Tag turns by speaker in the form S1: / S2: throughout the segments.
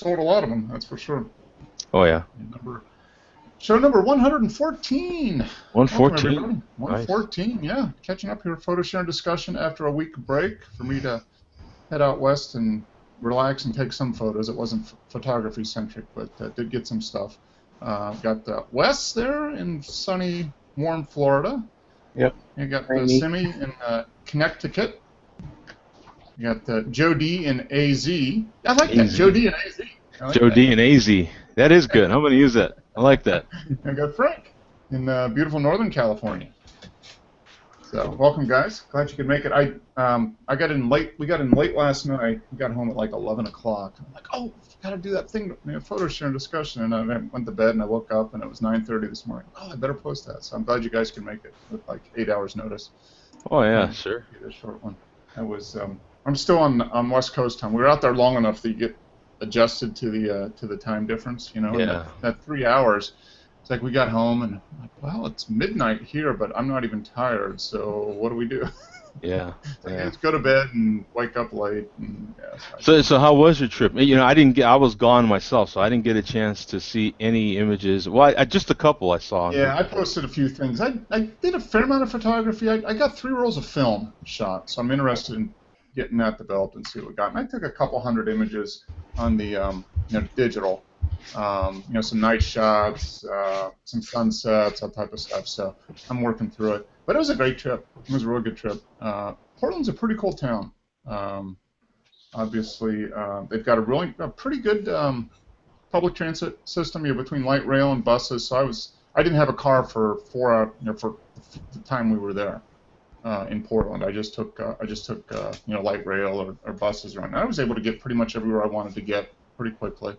S1: sold a lot of them, that's for sure.
S2: Oh yeah.
S1: Show number 114. Welcome,
S2: 114.
S1: everybody. 114, nice. Yeah. Catching up here, photo share and discussion after a week break for me to head out west and relax and take some photos. It wasn't photography centric, but did get some stuff. Got Wes there in sunny, warm Florida.
S3: Yep.
S1: You got Simi in Connecticut. You got Joe D in AZ. I like that, Joe D in AZ. Like
S2: Joe D in AZ. That is good. I'm going to use that. I like that.
S1: I got Frank in beautiful Northern California. So welcome, guys. Glad you could make it. I got in late. We got in late last night. We got home at like 11 o'clock. I'm like, oh, got to do that thing, photo share and discussion. And I went to bed and I woke up and it was 9:30 this morning. Oh, I better post that. So I'm glad you guys could make it with like 8 hours notice.
S2: Oh yeah, sure.
S1: A short one. That was. I'm still on West Coast time. We were out there long enough that you get adjusted to the time difference. Yeah. And that 3 hours. It's like we got home and I'm like, well, it's midnight here, but I'm not even tired. So what do we do?
S2: Yeah.
S1: Let's go to bed and wake up late. And,
S2: so how was your trip? I was gone myself, so I didn't get a chance to see any images. Well, just a couple I saw.
S1: Yeah, I posted a few things. I did a fair amount of photography. I got 3 rolls of film shot, so I'm interested in getting that developed and see what we got. And I took a couple hundred images on the digital. Some night shots, some sunsets, that type of stuff. So I'm working through it. But it was a great trip. It was a really good trip. Portland's a pretty cool town. Obviously, they've got a pretty good public transit system between light rail and buses. So I didn't have a car for for the time we were there in Portland. I just took light rail or buses around. I was able to get pretty much everywhere I wanted to get pretty quickly.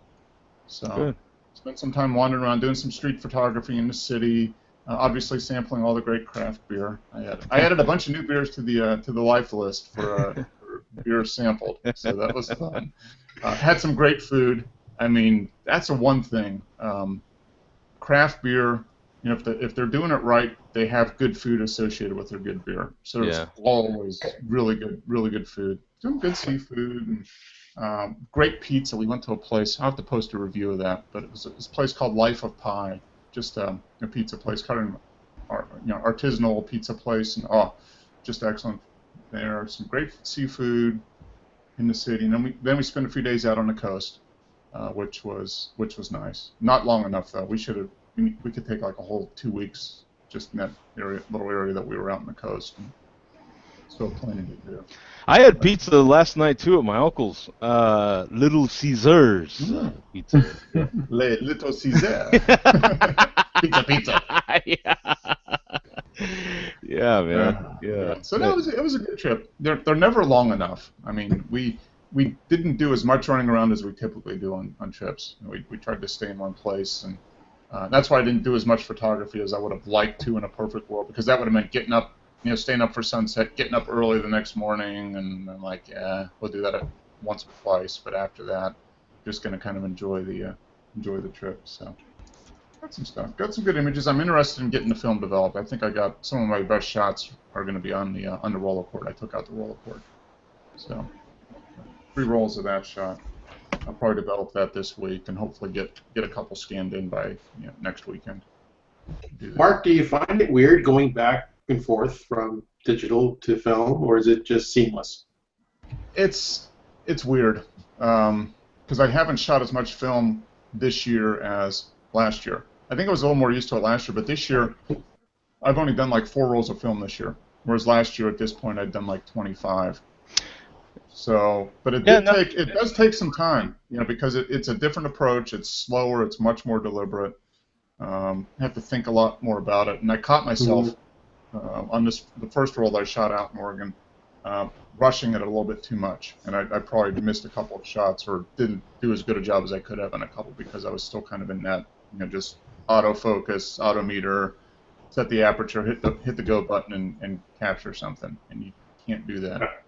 S1: So
S2: good.
S1: Spent some time wandering around, doing some street photography in the city. Obviously, sampling all the great craft beer. I added a bunch of new beers to the life list for beer sampled. So that was fun. Had some great food. I mean, that's the one thing. Craft beer. If they're doing it right, they have good food associated with their good beer. So there's always really good food. Some good seafood and. Great pizza. We went to a place. I'll have to post a review of that. But it was this place called Life of Pie, just a pizza place, kind of artisanal pizza place, and just excellent. There, some great seafood in the city, and then we spent a few days out on the coast, which was nice. Not long enough though. We could take like a whole 2 weeks just in that little area that we were out on the coast. And still plenty to do.
S2: I had pizza last night too at my uncle's, Little Caesars pizza.
S1: Le Little Caesar. pizza.
S2: Yeah, man. Yeah.
S1: So it was a good trip. They're never long enough. I mean, we didn't do as much running around as we typically do on trips. We tried to stay in one place, and that's why I didn't do as much photography as I would have liked to in a perfect world, because that would have meant getting up. Staying up for sunset, getting up early the next morning, and I'm like, yeah, we'll do that once or twice. But after that, just gonna kind of enjoy the trip. So, got some stuff, got some good images. I'm interested in getting the film developed. I think I got some of my best shots are going to be on the Rolleicord. I took out the Rolleicord, so 3 rolls of that shot. I'll probably develop that this week and hopefully get a couple scanned in by next weekend.
S3: Mark, do you find it weird going back and forth from digital to film, or is it just seamless?
S1: It's weird because I haven't shot as much film this year as last year. I think I was a little more used to it last year, but this year I've only done like 4 rolls of film this year, whereas last year at this point I'd done like 25. So, but it does take some time, because it's a different approach. It's slower. It's much more deliberate. I have to think a lot more about it, and I caught myself. On the first roll that I shot out in Oregon, rushing it a little bit too much, and I probably missed a couple of shots or didn't do as good a job as I could have on a couple because I was still kind of in that, just autofocus, autometer, set the aperture, hit the go button, and capture something, and you can't do that.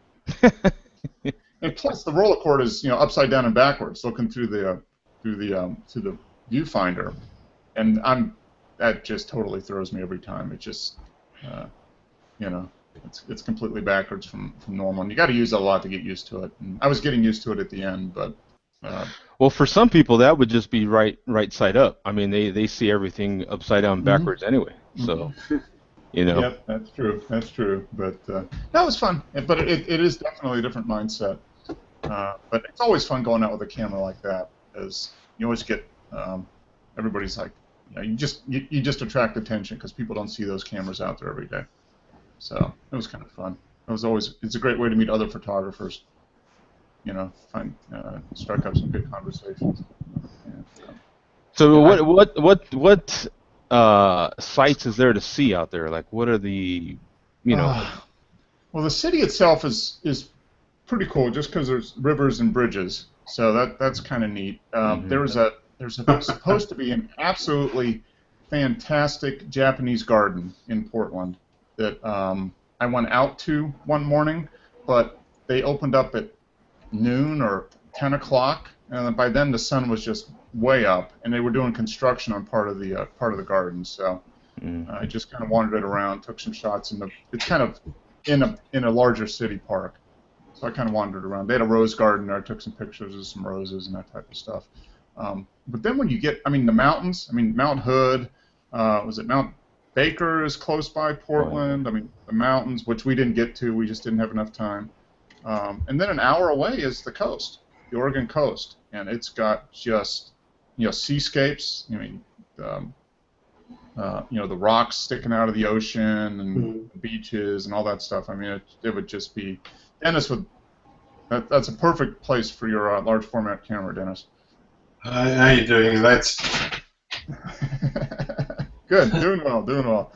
S1: And plus, the Rolleicord is upside down and backwards, looking through the viewfinder, and that just totally throws me every time. It just it's completely backwards from normal, and you got to use it a lot to get used to it. And I was getting used to it at the end, but
S2: Well, for some people, that would just be right side up. I mean, they see everything upside down backwards anyway. So,
S1: Yep, that's true. That's true. But that was fun. But it is definitely a different mindset. But it's always fun going out with a camera like that, as you always get everybody's like, you just attract attention because people don't see those cameras out there every day. So it was kind of fun. It's a great way to meet other photographers. Strike up some good conversations. Yeah,
S2: so what sites is there to see out there? Like, what are the,
S1: well, the city itself is pretty cool, just because there's rivers and bridges. So that's kind of neat. There's supposed to be an absolutely fantastic Japanese garden in Portland that I went out to one morning, but they opened up at noon or 10 o'clock, and by then the sun was just way up, and they were doing construction on part of the garden. So I just kind of wandered it around, took some shots it's kind of in a larger city park. So I kind of wandered around. They had a rose garden there. I took some pictures of some roses and that type of stuff. But then when you get, the mountains, Mount Hood, was it Mount Baker is close by Portland. The mountains, which we didn't get to, we just didn't have enough time. And then an hour away is the coast, the Oregon coast, and it's got just, seascapes. The rocks sticking out of the ocean and the beaches and all that stuff. It would just be, Dennis would. That's a perfect place for your large format camera, Dennis.
S3: How you doing? That's
S1: good. Doing well.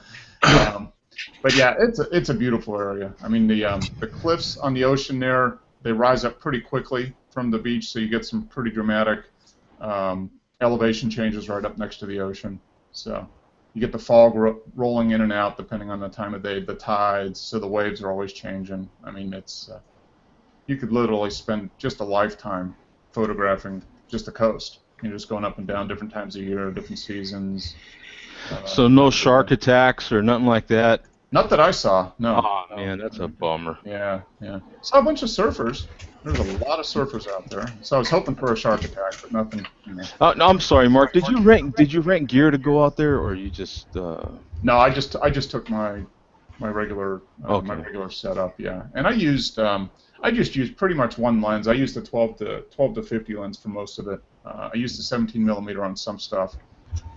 S1: But yeah, it's a beautiful area. The cliffs on the ocean there, they rise up pretty quickly from the beach, so you get some pretty dramatic elevation changes right up next to the ocean. So you get the fog rolling in and out depending on the time of day, the tides, so the waves are always changing. You could literally spend just a lifetime photographing just the coast. You're just going up and down different times of year, different seasons.
S2: So no shark attacks or nothing like that?
S1: Not that I saw, no.
S2: Oh, man, that's a bummer.
S1: Yeah. Saw a bunch of surfers. There's a lot of surfers out there. So I was hoping for a shark attack, but nothing.
S2: No, I'm sorry, Mark. Did you rent gear to go out there, or you just?
S1: No, I just took my regular my regular setup. Yeah, and I just used pretty much one lens. I used the 12 to 50 lens for most of it. I used the 17 millimeter on some stuff,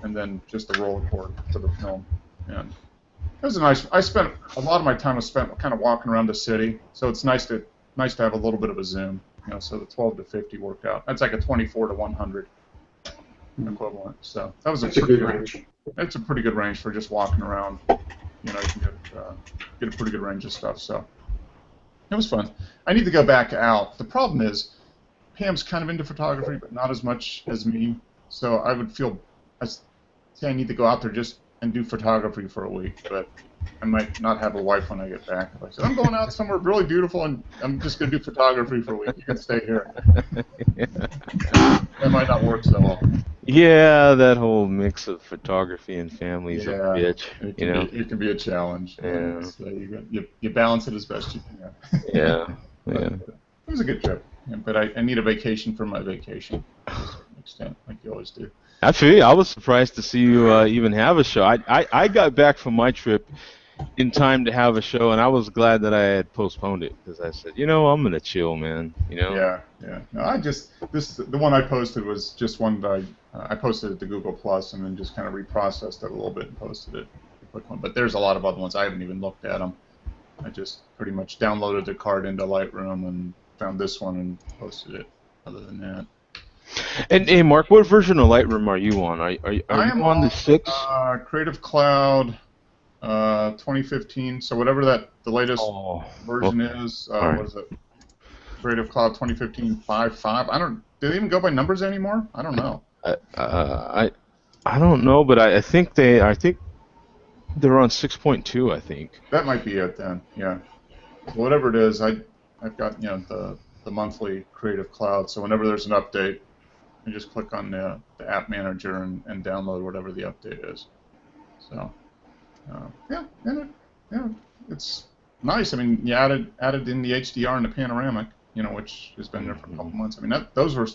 S1: and then just the roller cord for the film. And it was I spent a lot of my time was spent kind of walking around the city, so it's nice to have a little bit of a zoom. So the 12 to 50 worked out. That's like a 24 to 100 equivalent. So that's a good
S3: range.
S1: It's a pretty good range for just walking around. You can get a pretty good range of stuff. So it was fun. I need to go back out. The problem is, Pam's kind of into photography, but not as much as me. So I would say I need to go out there just and do photography for a week, but I might not have a wife when I get back. If I said, I'm going out somewhere really beautiful and I'm just going to do photography for a week, you can stay here. That might not work so well.
S2: Yeah, that whole mix of photography and family is a bitch.
S1: It can be a challenge.
S2: Yeah.
S1: So you balance it as best you can.
S2: Yeah.
S1: It was a good trip, but I need a vacation from my vacation to a certain extent, like you always do.
S2: Actually, I was surprised to see you even have a show. I got back from my trip in time to have a show, and I was glad that I had postponed it because I said, I'm gonna chill, man.
S1: Yeah. No, the one I posted was just one that I posted it to Google Plus and then just kind of reprocessed it a little bit and posted it. A quick one, but there's a lot of other ones I haven't even looked at them. I just pretty much downloaded the card into Lightroom and found this one and posted it. Other than that.
S2: And hey, Mark, what version of Lightroom are you on? Are you on the 6?
S1: Creative Cloud 2015. So whatever the latest version is.
S2: Right.
S1: What is it? Creative Cloud 2015 5.5. Do they even go by numbers anymore? I don't know.
S2: I don't know, but I think they're on 6.2. I think
S1: that might be it then. Yeah. Whatever it is, I've got the monthly Creative Cloud. So whenever there's an update, I just click on the app manager and download whatever the update is. So it's nice. You added in the HDR and the panoramic. which has been there for a couple months. I mean, those were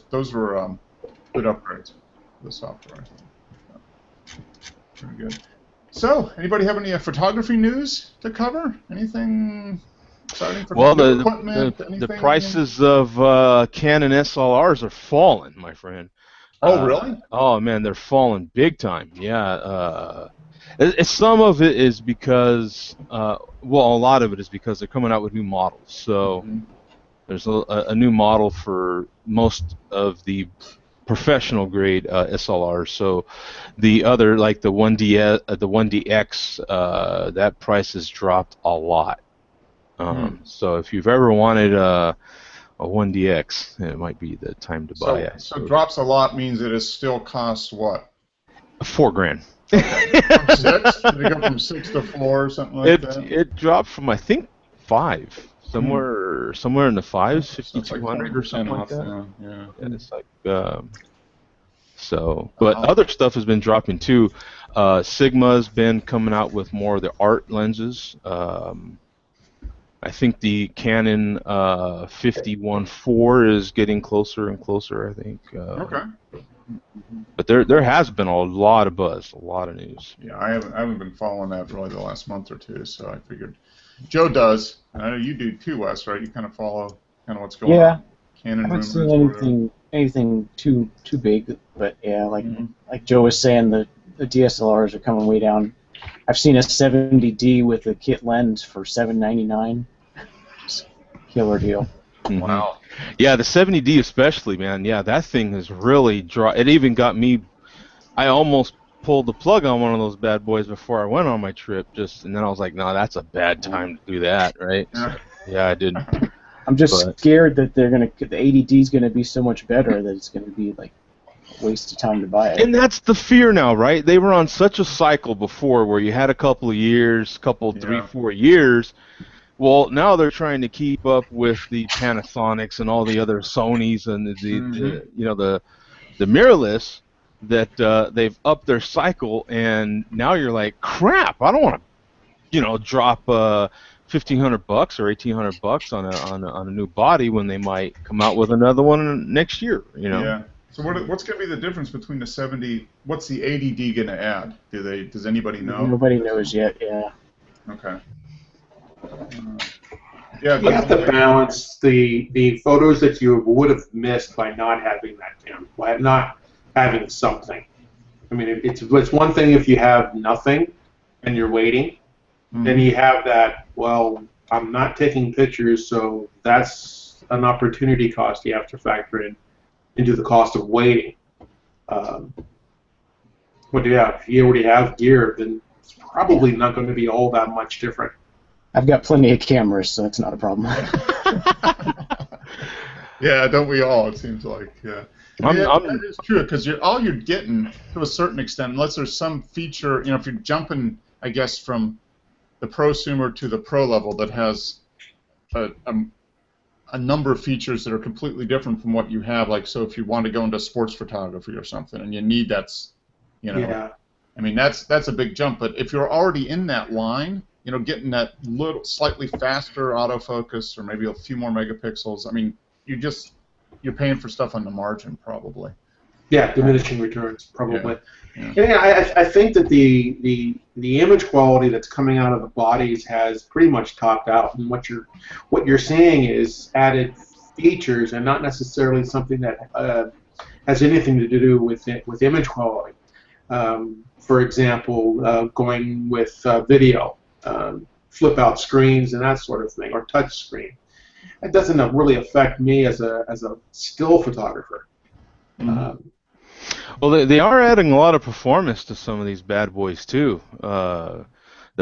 S1: good upgrades for the software. Very good. So, anybody have any photography news to cover? Anything exciting for new equipment?
S2: The prices of Canon SLRs are falling, my friend.
S1: Oh, really?
S2: Oh, man, they're falling big time. Yeah. Some of it is because, a lot of it is because they're coming out with new models. So there's a new model for most of the professional grade SLRs. So the other, like the 1DX, that price has dropped a lot. So if you've ever wanted a 1DX, it might be the time to buy it.
S1: So drops a lot means that it still costs what?
S2: $4,000.
S1: From 6? Did it go from 6 to 4 or something like that?
S2: It dropped from, I think, 5. Somewhere in the 5s, 5,200 or something like that.
S1: Yeah.
S2: And it's like, but other stuff has been dropping too. Sigma's been coming out with more of the art lenses. I think the Canon 51.4 is getting closer and closer, I think.
S1: Okay.
S2: But there has been a lot of buzz, a lot of news.
S1: Yeah, I haven't been following that really the last month or two, so I figured Joe does, and I know you do too, Wes, right? You kind of follow what's going on. Canon
S4: I haven't seen anything too big, but yeah, like Joe was saying, the DSLRs are coming way down. I've seen a 70D with a kit lens for $799. Just killer deal.
S1: Wow.
S2: Yeah, the 70D especially, man. Yeah, that thing has really it even got me. I almost pulled the plug on one of those bad boys before I went on my trip, and then I was like, no, that's a bad time to do that, right? So, yeah, I didn't.
S4: I'm just scared that the 80D is gonna be so much better that it's gonna be like a waste of time to buy it.
S2: And that's the fear now, right? They were on such a cycle before where you had a couple of years, 3, 4 years. Well, now they're trying to keep up with the Panasonics and all the other Sonys and the mirrorless that they've upped their cycle, and now you're like, crap! I don't want to, drop $1,500 or $1,800 on a new body when they might come out with another one next year.
S1: Yeah. So what's going to be the difference between the 70? What's the 80D going to add? Does anybody know?
S4: Nobody knows yet. Yeah.
S1: Okay.
S3: You have to balance the photos that you would have missed by not having that camera, by not having something. I mean, it's one thing if you have nothing and you're waiting. Then you have that, well, I'm not taking pictures, so that's an opportunity cost you have to factor into the cost of waiting. But yeah, if you already have gear, then it's probably not going to be all that much different.
S4: I've got plenty of cameras, so that's not a problem.
S1: Yeah, don't we all? It seems like, yeah. That is true, because all you're getting, to a certain extent, unless there's some feature, if you're jumping, I guess, from the prosumer to the pro level that has a number of features that are completely different from what you have. Like, so if you want to go into sports photography or something, and you need I mean, that's a big jump. But if you're already in that line, getting that little slightly faster autofocus or maybe a few more megapixels, I mean, you're paying for stuff on the margin probably.
S3: Yeah, diminishing returns probably. Yeah, I think that the image quality that's coming out of the bodies has pretty much topped out, and what you're seeing is added features and not necessarily something that has anything to do with image quality. For example, going with video, flip out screens and that sort of thing, or touch screen. It doesn't really affect me as a still photographer.
S2: Well, they are adding a lot of performance to some of these bad boys too. The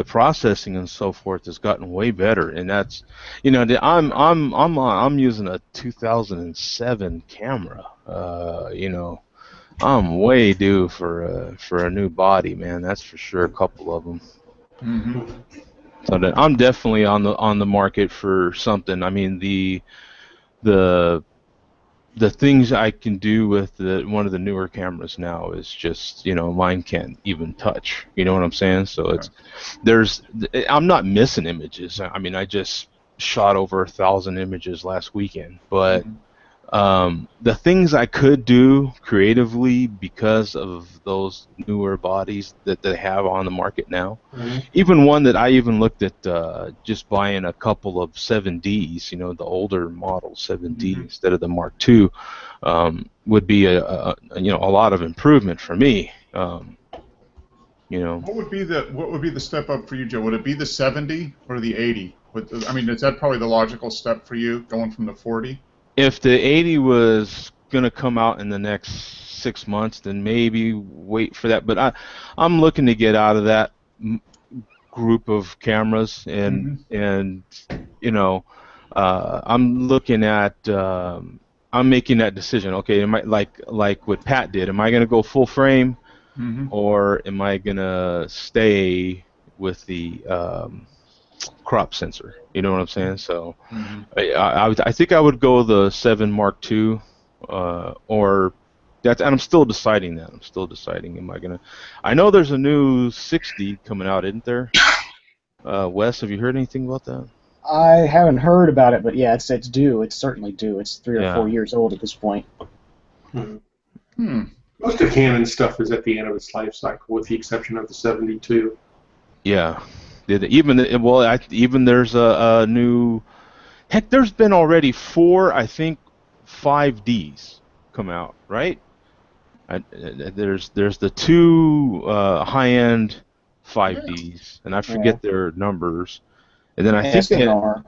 S2: processing and so forth has gotten way better, and that's, I'm using a 2007 camera. I'm way due for a new body, man. That's for sure. A couple of them. So I'm definitely on the market for something. I mean, the things I can do with one of the newer cameras now is just, mine can't even touch. You know what I'm saying? So I'm not missing images. I mean, I just shot over 1,000 images last weekend, but
S1: Mhm.
S2: the things I could do creatively because of those newer bodies that they have on the market now,
S3: Mhm.
S2: even one that I even looked at just buying a couple of 7Ds, the older model 7D
S1: Mhm.
S2: instead of the Mark II, would be a lot of improvement for me. You know,
S1: What would be the step up for you, Joe? Would it be the 70 or the 80? I mean, is that probably the logical step for you, going from the 40?
S2: if the 80 was gonna come out in the next 6 months, then maybe wait for that. But I'm looking to get out of that group of cameras, and
S1: Mhm.
S2: you know, I'm looking at I'm making that decision. Okay, am I like what Pat did? Am I gonna go full frame,
S1: Mhm.
S2: or am I gonna stay with the crop sensor? You know what I'm saying? So
S1: Mhm.
S2: I think I would go the 7 Mark II, or that's, and I'm still deciding that. I'm still deciding. Am I gonna? I know there's a new 60 coming out, isn't there? Wes, have you heard anything about that?
S4: I haven't heard about it, but yeah, it's due. It's certainly due. It's 3 or 4
S2: Yeah,
S4: years old at this point.
S3: Mhm.
S1: Hmm.
S3: Most of Canon stuff is at the end of its life cycle, with the exception of the 72.
S2: yeah. Even there's a new. Heck, there's been already four, I think, 5Ds come out, right? There's the two high-end
S1: Yeah.
S2: 5Ds, and I
S4: Yeah,
S2: forget their numbers. And then I think
S4: S and
S2: that,
S4: R.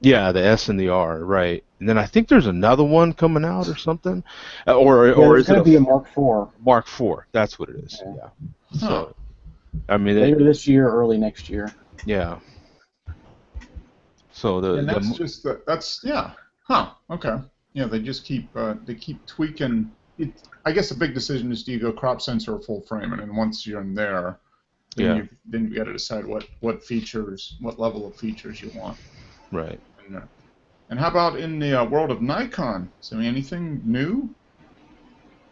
S2: yeah, the S and the R, right? And then I think there's another one coming out or something, or
S4: Yeah,
S2: or
S4: there's
S2: is it
S4: going
S2: a
S4: to be a Mark IV
S2: Mark IV? That's what it is.
S4: yeah.
S2: Yeah.
S1: Huh.
S2: So I mean,
S4: Later this year, early next year.
S2: yeah. So
S1: And that's yeah. Huh. Okay. Yeah, they keep tweaking. I guess the big decision is, do you go crop sensor or full frame? And then once you're in there, then
S2: yeah,
S1: you got to decide what features, what level of features you want.
S2: right.
S1: And how about in the world of Nikon? So anything new?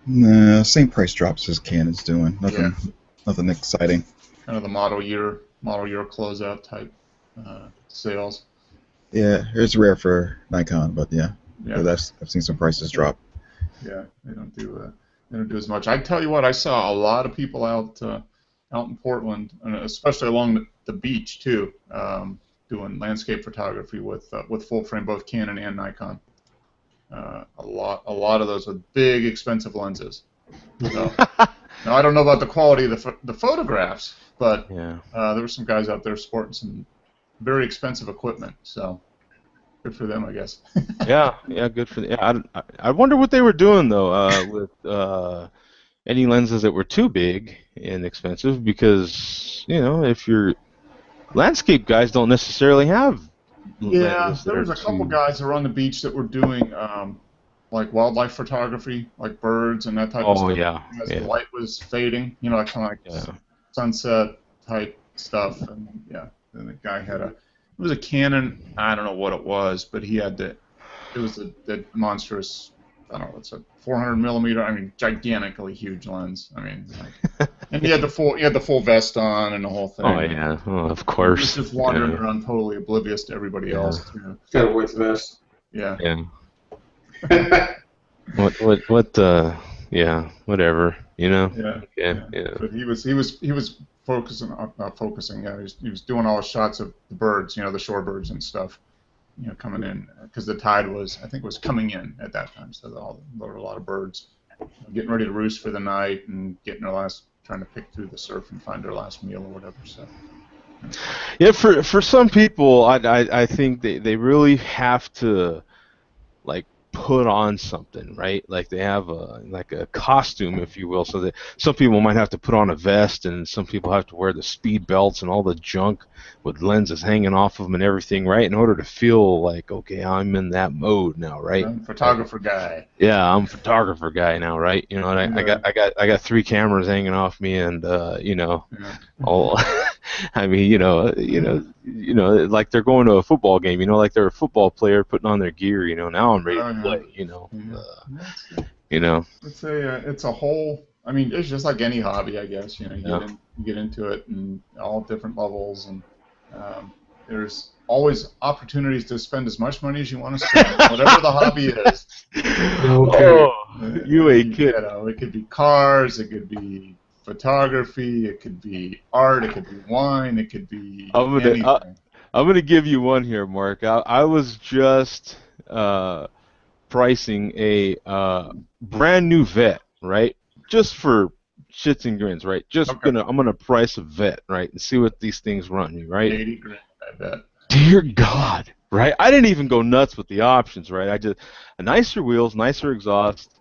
S5: Nah, same price drops as Canon's doing.
S1: Yeah,
S5: Nothing exciting.
S1: kind of the model year closeout type sales.
S5: Yeah, it's rare for Nikon, but yeah,
S1: Yeah,
S5: but I've seen some prices drop.
S1: yeah, they don't do as much. I tell you what, I saw a lot of people out in Portland, and especially along the beach too, doing landscape photography with full frame, both Canon and Nikon. A lot of those with big, expensive lenses. So now I don't know about the quality of the photographs, but
S2: Yeah.
S1: there were some guys out there sporting some very expensive equipment. So good for them, I guess.
S2: Yeah, yeah, good for the, yeah. I wonder what they were doing though, with any lenses that were too big and expensive, because if your landscape guys don't necessarily have
S1: Yeah,
S2: lenses that
S1: there
S2: are
S1: was a couple
S2: too.
S1: guys that were on the beach that were doing like wildlife photography, like birds and that type of
S2: Oh
S1: stuff.
S2: yeah,
S1: As the
S2: yeah,
S1: light was fading, like kind of like
S2: yeah.
S1: sunset type stuff. And yeah, then the guy it was a Canon. I don't know what it was, but it was the monstrous. I don't know. It's a 400 millimeter. I mean, gigantically huge lens. I mean, like, and he had the full vest on and the whole
S2: Oh
S1: thing.
S2: yeah, oh, of
S1: He was
S2: course.
S1: just wandering
S2: Yeah,
S1: around, totally oblivious to everybody
S2: yeah,
S1: else.
S3: Got to wear the vest.
S1: Yeah.
S2: yeah. What? Yeah, whatever.
S1: Yeah,
S2: Okay,
S1: yeah.
S2: yeah.
S1: But he was focusing, not focusing. Yeah, he was doing all the shots of the birds, the shorebirds and stuff, coming in because the tide I think, was coming in at that time. So there were a lot of birds getting ready to roost for the night and trying to pick through the surf and find their last meal or whatever. So.
S2: Yeah, for some people, I think they really have to, like, put on something, right? Like they have a costume, if you will. So that some people might have to put on a vest, and some people have to wear the speed belts and all the junk with lenses hanging off of them and everything, right? In order to feel like, okay, I'm in that mode now, right?
S1: Photographer guy.
S2: Yeah, I'm a photographer guy now, right? And
S1: Yeah.
S2: I got three cameras hanging off me, and
S1: Yeah.
S2: all. I mean, like they're going to a football game, like they're a football player putting on their gear, now I'm ready
S1: Oh,
S2: to
S1: yeah.
S2: play,
S1: Yeah.
S2: you know,
S1: It's a whole. I mean, it's just like any hobby, I guess. You
S2: yeah,
S1: get into it, and all different levels, and there's always opportunities to spend as much money as you want to spend, whatever the hobby is.
S2: Oh, you ain't kidding.
S1: It could be cars, it could be photography, it could be art, it could be wine, it could be anything.
S2: I'm gonna give you one here, Mark. I was just pricing a brand new Vet, right? Just for shits and grins, right? I'm gonna price a Vet, right, and see what these things run me, right?
S1: 80 grand, I bet.
S2: Dear God, right? I didn't even go nuts with the options, right? I just nicer wheels, nicer exhaust,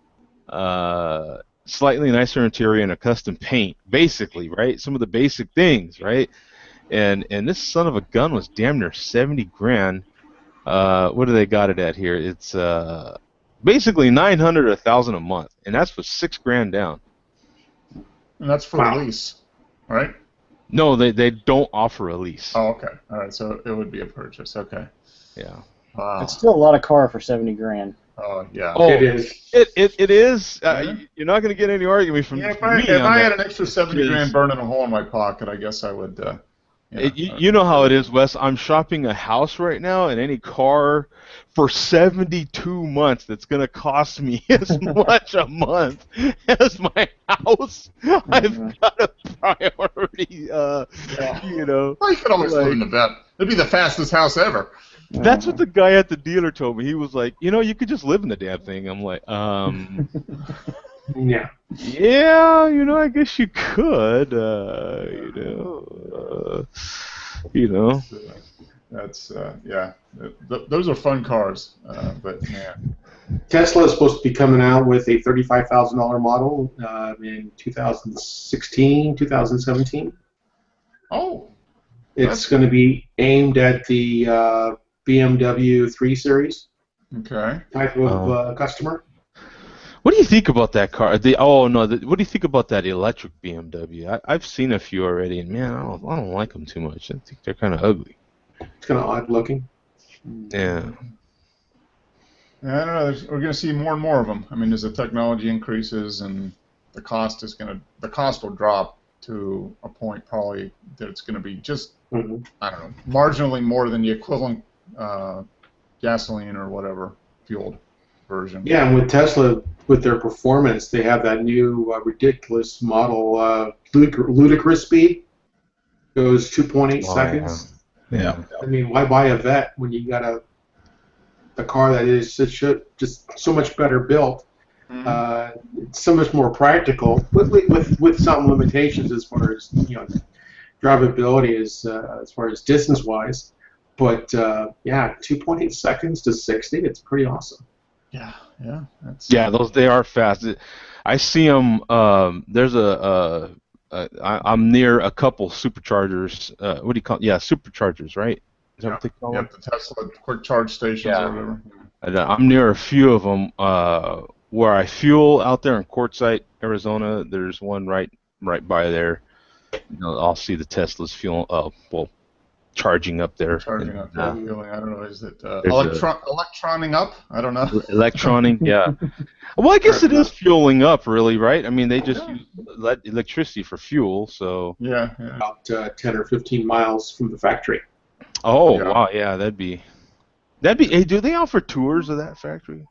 S2: slightly nicer interior, and a custom paint, basically, right? Some of the basic things, right? And this son of a gun was damn near 70 grand. What do they got it at here? It's basically 900 or 1,000 a month, and that's for $6 grand down.
S1: And that's for a lease, right?
S2: No, they don't offer a lease.
S1: Oh, okay. All right, so it would be a purchase. Okay.
S2: Yeah.
S1: Wow.
S4: It's still a lot of car for 70 grand.
S1: Oh, yeah.
S2: Oh,
S3: It is.
S2: It is.
S1: Yeah.
S2: You're not going to get any argument from
S1: Yeah, if
S2: me.
S1: I had an extra 70 grand burning a hole in my pocket, I guess I would.
S2: You know how it is, Wes. I'm shopping a house right now, and any car for 72 months that's going to cost me as much a month as my house. I've got a priority, you know.
S1: Well, you could always live in the Vet. It'd be the fastest house ever.
S2: That's what the guy at the dealer told me. He was like, you could just live in the damn thing. I'm like,
S3: Yeah.
S2: yeah, I guess you could,
S1: That's yeah. Those are fun cars, but man.
S3: Tesla is supposed to be coming out with a $35,000 model in 2016, 2017.
S1: Oh.
S3: It's going to be aimed at the BMW 3 Series
S1: Okay.
S3: type of customer.
S2: What do you think about that car? What do you think about that electric BMW? I've seen a few already, and man, I don't like them too much. I think they're kind of ugly.
S3: It's kind of odd looking.
S2: Yeah.
S1: I don't know. We're going to see more and more of them. I mean, as the technology increases and the cost will drop to a point probably that it's going to be just I don't know, marginally more than the equivalent gasoline or whatever fueled version.
S3: Yeah, and with Tesla, with their performance, they have that new ridiculous model, ludicrous speed. Goes 2.8 seconds.
S5: Yeah.
S3: I mean, why buy a Vet when you got a car that is just so much better built, so much more practical, with some limitations as far as drivability as far as distance wise, but yeah, 2.8 seconds to 60, it's pretty awesome.
S1: Yeah,
S2: they are fast. I see them. There's I'm near a couple superchargers. What do you call it? Yeah, superchargers, right? Is that what they call them?
S1: Yep, the Tesla quick charge stations or whatever.
S2: And, I'm near a few of them where I fuel out there in Quartzsite, Arizona. There's one right by there. I'll see the Teslas charging up there.
S1: Charging up there, fueling. I don't know. Is it electroning up? I don't know.
S2: Electronic, yeah. Well, I guess it is fueling up, really, right? I mean, they just use electricity for fuel, so.
S1: Yeah.
S3: About 10 or 15 miles from the factory.
S2: Oh, yeah. Wow, yeah, that'd be. Hey, do they offer tours of that factory?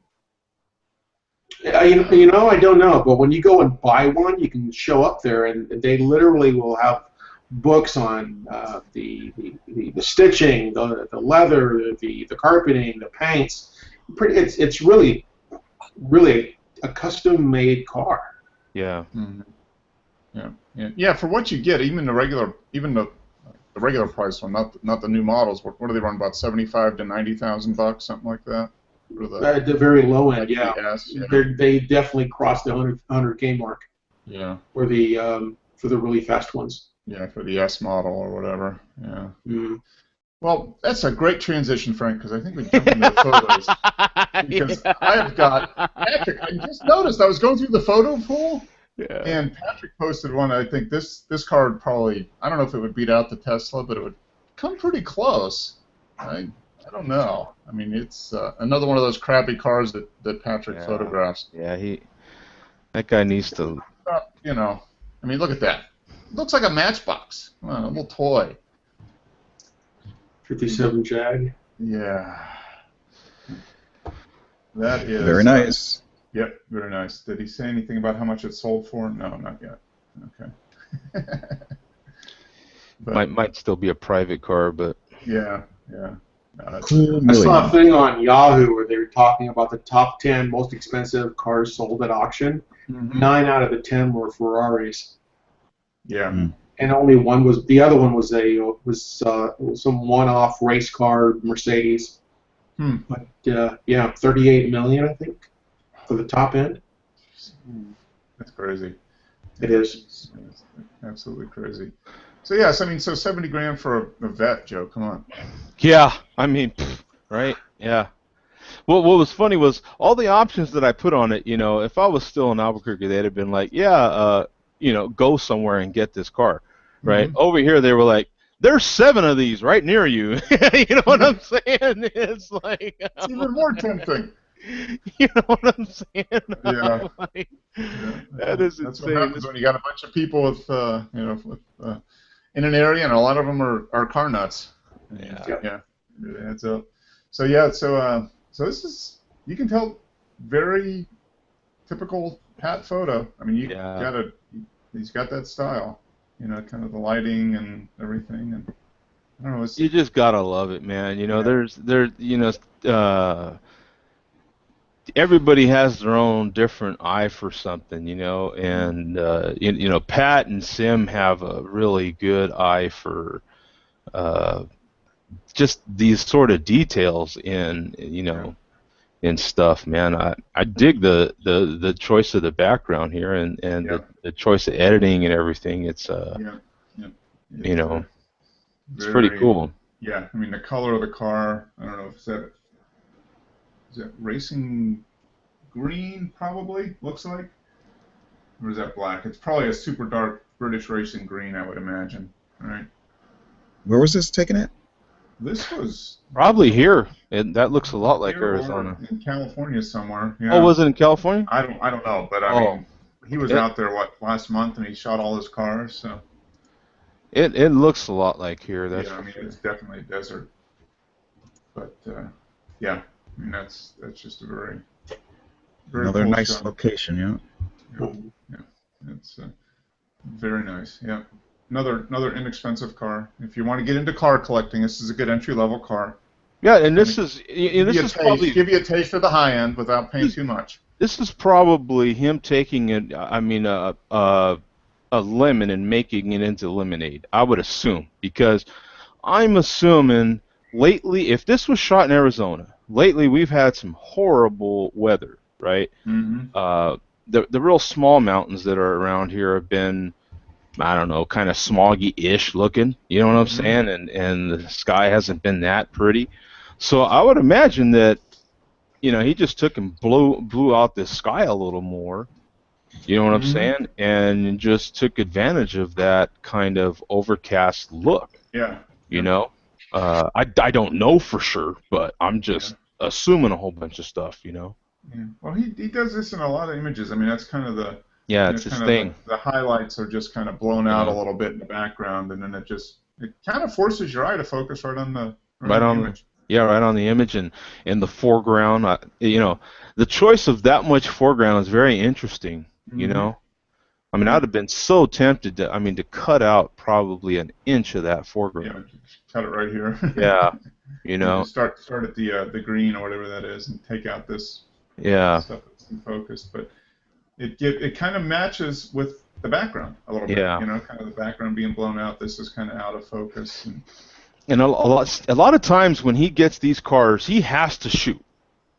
S3: I don't know, but when you go and buy one, you can show up there, and they literally will have books on the stitching, the leather, the carpeting, the paints. It's really a custom-made car.
S2: Yeah.
S1: Mm-hmm. Yeah. For what you get, even the regular price one, not the new models. What do they run? About $75,000 to $90,000, something like that.
S3: At the very low end, yeah.
S1: Yeah.
S3: They definitely crossed the 100K mark.
S1: Yeah.
S3: For the really fast ones.
S1: Yeah, for the S model or whatever. Yeah.
S3: Mm.
S1: Well, that's a great transition, Frank, because I think we jump into the photos. Because I've got Patrick. I just noticed I was going through the photo pool, and Patrick posted one. I think this car would probably, I don't know if it would beat out the Tesla, but it would come pretty close. I don't know. I mean, it's another one of those crappy cars that Patrick photographs.
S2: Yeah, that guy needs to.
S1: I mean, look at that. It looks like a Matchbox, a little toy.
S3: 57 Jag.
S1: Yeah. That is
S5: Very nice.
S1: Yep, very nice. Did he say anything about how much it sold for? No, not yet. Okay. But,
S2: Might still be a private car, but
S1: yeah. No, that's
S5: Cool
S3: I saw a
S5: million.
S3: thing on Yahoo where they were talking about the top 10 most expensive cars sold at auction.
S1: Mhm.
S3: 9 out of the 10 were Ferraris,
S1: Yeah.
S5: Mm.
S3: and only one was. The other one was some one-off race car Mercedes.
S1: Hmm.
S3: But yeah, 38 million, I think, for the top end.
S1: That's crazy.
S3: It is.
S1: It's absolutely crazy. So yes, I mean, so 70 grand for a vet, Joe. Come on.
S2: yeah, I mean, right? Yeah. Well, what was funny was all the options that I put on it. You know, if I was still in Albuquerque, they'd have been like, yeah, you know, go somewhere and get this car, right?
S1: Mhm.
S2: Over here, they were like, there's 7 of these right near you. You know what I'm saying? It's like,
S1: It's even more tempting.
S2: you know what I'm saying?
S1: Yeah.
S2: Like,
S1: Yeah.
S2: that is
S1: That's what
S2: insane.
S1: happens when you got a bunch of people with, in an area, and a lot of them are car nuts.
S2: Yeah.
S3: Yeah.
S1: It adds up. So yeah, so this is, you can tell, very typical Pat photo. I mean,
S2: Yeah.
S1: he's got that style, you know, kind of the lighting and everything, and I don't know, it's
S2: You just gotta love it, man. You know,
S1: Yeah.
S2: you know, everybody has their own different eye for something, you know, and you know, Pat and Sim have a really good eye for uh, just these sort of details in, you know, in stuff, man. I dig the choice of the background here and
S1: Yeah.
S2: the choice of editing and everything. It's
S1: Yeah.
S2: you know, it's pretty
S1: Very,
S2: cool.
S1: yeah. I mean, the color of the car, I don't know, is that racing green, probably, looks like? Or is that black? It's probably a super dark British racing green, I would imagine. Right?
S5: Where was this taken at?
S1: This was
S2: Probably here. That looks a lot like
S1: here
S2: Arizona.
S1: or in California somewhere.
S2: Oh,
S1: Yeah.
S2: was it in California?
S1: I don't know, but I
S2: Oh.
S1: mean, he was
S2: It-
S1: out there last month, and he shot all his cars. So
S2: It looks a lot like here. That's
S1: yeah, I
S2: for
S1: mean,
S2: sure.
S1: it's definitely a desert. But yeah, I mean, that's just a very
S5: Another
S1: cool
S5: nice
S1: shot.
S5: location, yeah.
S1: It's very nice. Yeah, another inexpensive car. If you want to get into car collecting, this is a good entry level car.
S2: Yeah, and this is probably
S1: Give you a taste of the high end without paying too much.
S2: this is probably him taking it. I mean, a lemon and making it into lemonade. I would assume, because I'm assuming lately, if this was shot in Arizona, lately we've had some horrible weather, right?
S1: Mm-hmm.
S2: The real small mountains that are around here have been, I don't know, kind of smoggy-ish looking. You know what I'm
S1: Mhm.
S2: saying? And the sky hasn't been that pretty. So I would imagine that, you know, he just took and blew out the sky a little more. You know what I'm
S1: Mhm.
S2: saying? And just took advantage of that kind of overcast look.
S1: Yeah.
S2: You know, I don't know for sure, but I'm just assuming a whole bunch of stuff. You know.
S1: Yeah. Well, he does this in a lot of images. I mean, that's kind of the
S2: Yeah,
S1: you know,
S2: it's his
S1: kind of
S2: thing.
S1: the highlights are just kind of blown out
S2: Yeah.
S1: a little bit in the background, and then it kind of forces your eye to focus right on the
S2: Right on.
S1: image.
S2: Yeah, right on the image and in the foreground. You know, the choice of that much foreground is very interesting. You
S1: Mhm.
S2: know, I mean, I'd have been so tempted to cut out probably an inch of that
S1: Yeah,
S2: foreground.
S1: just cut it right here.
S2: Yeah, you
S1: And
S2: know.
S1: just start at the green or whatever that is, and take out this
S2: Yeah,
S1: stuff that's in focus. But it kind of matches with the background a little bit.
S2: Yeah.
S1: You know, kind of the background being blown out. This is kind of out of focus.
S2: and a lot of times when he gets these cars, he has to shoot.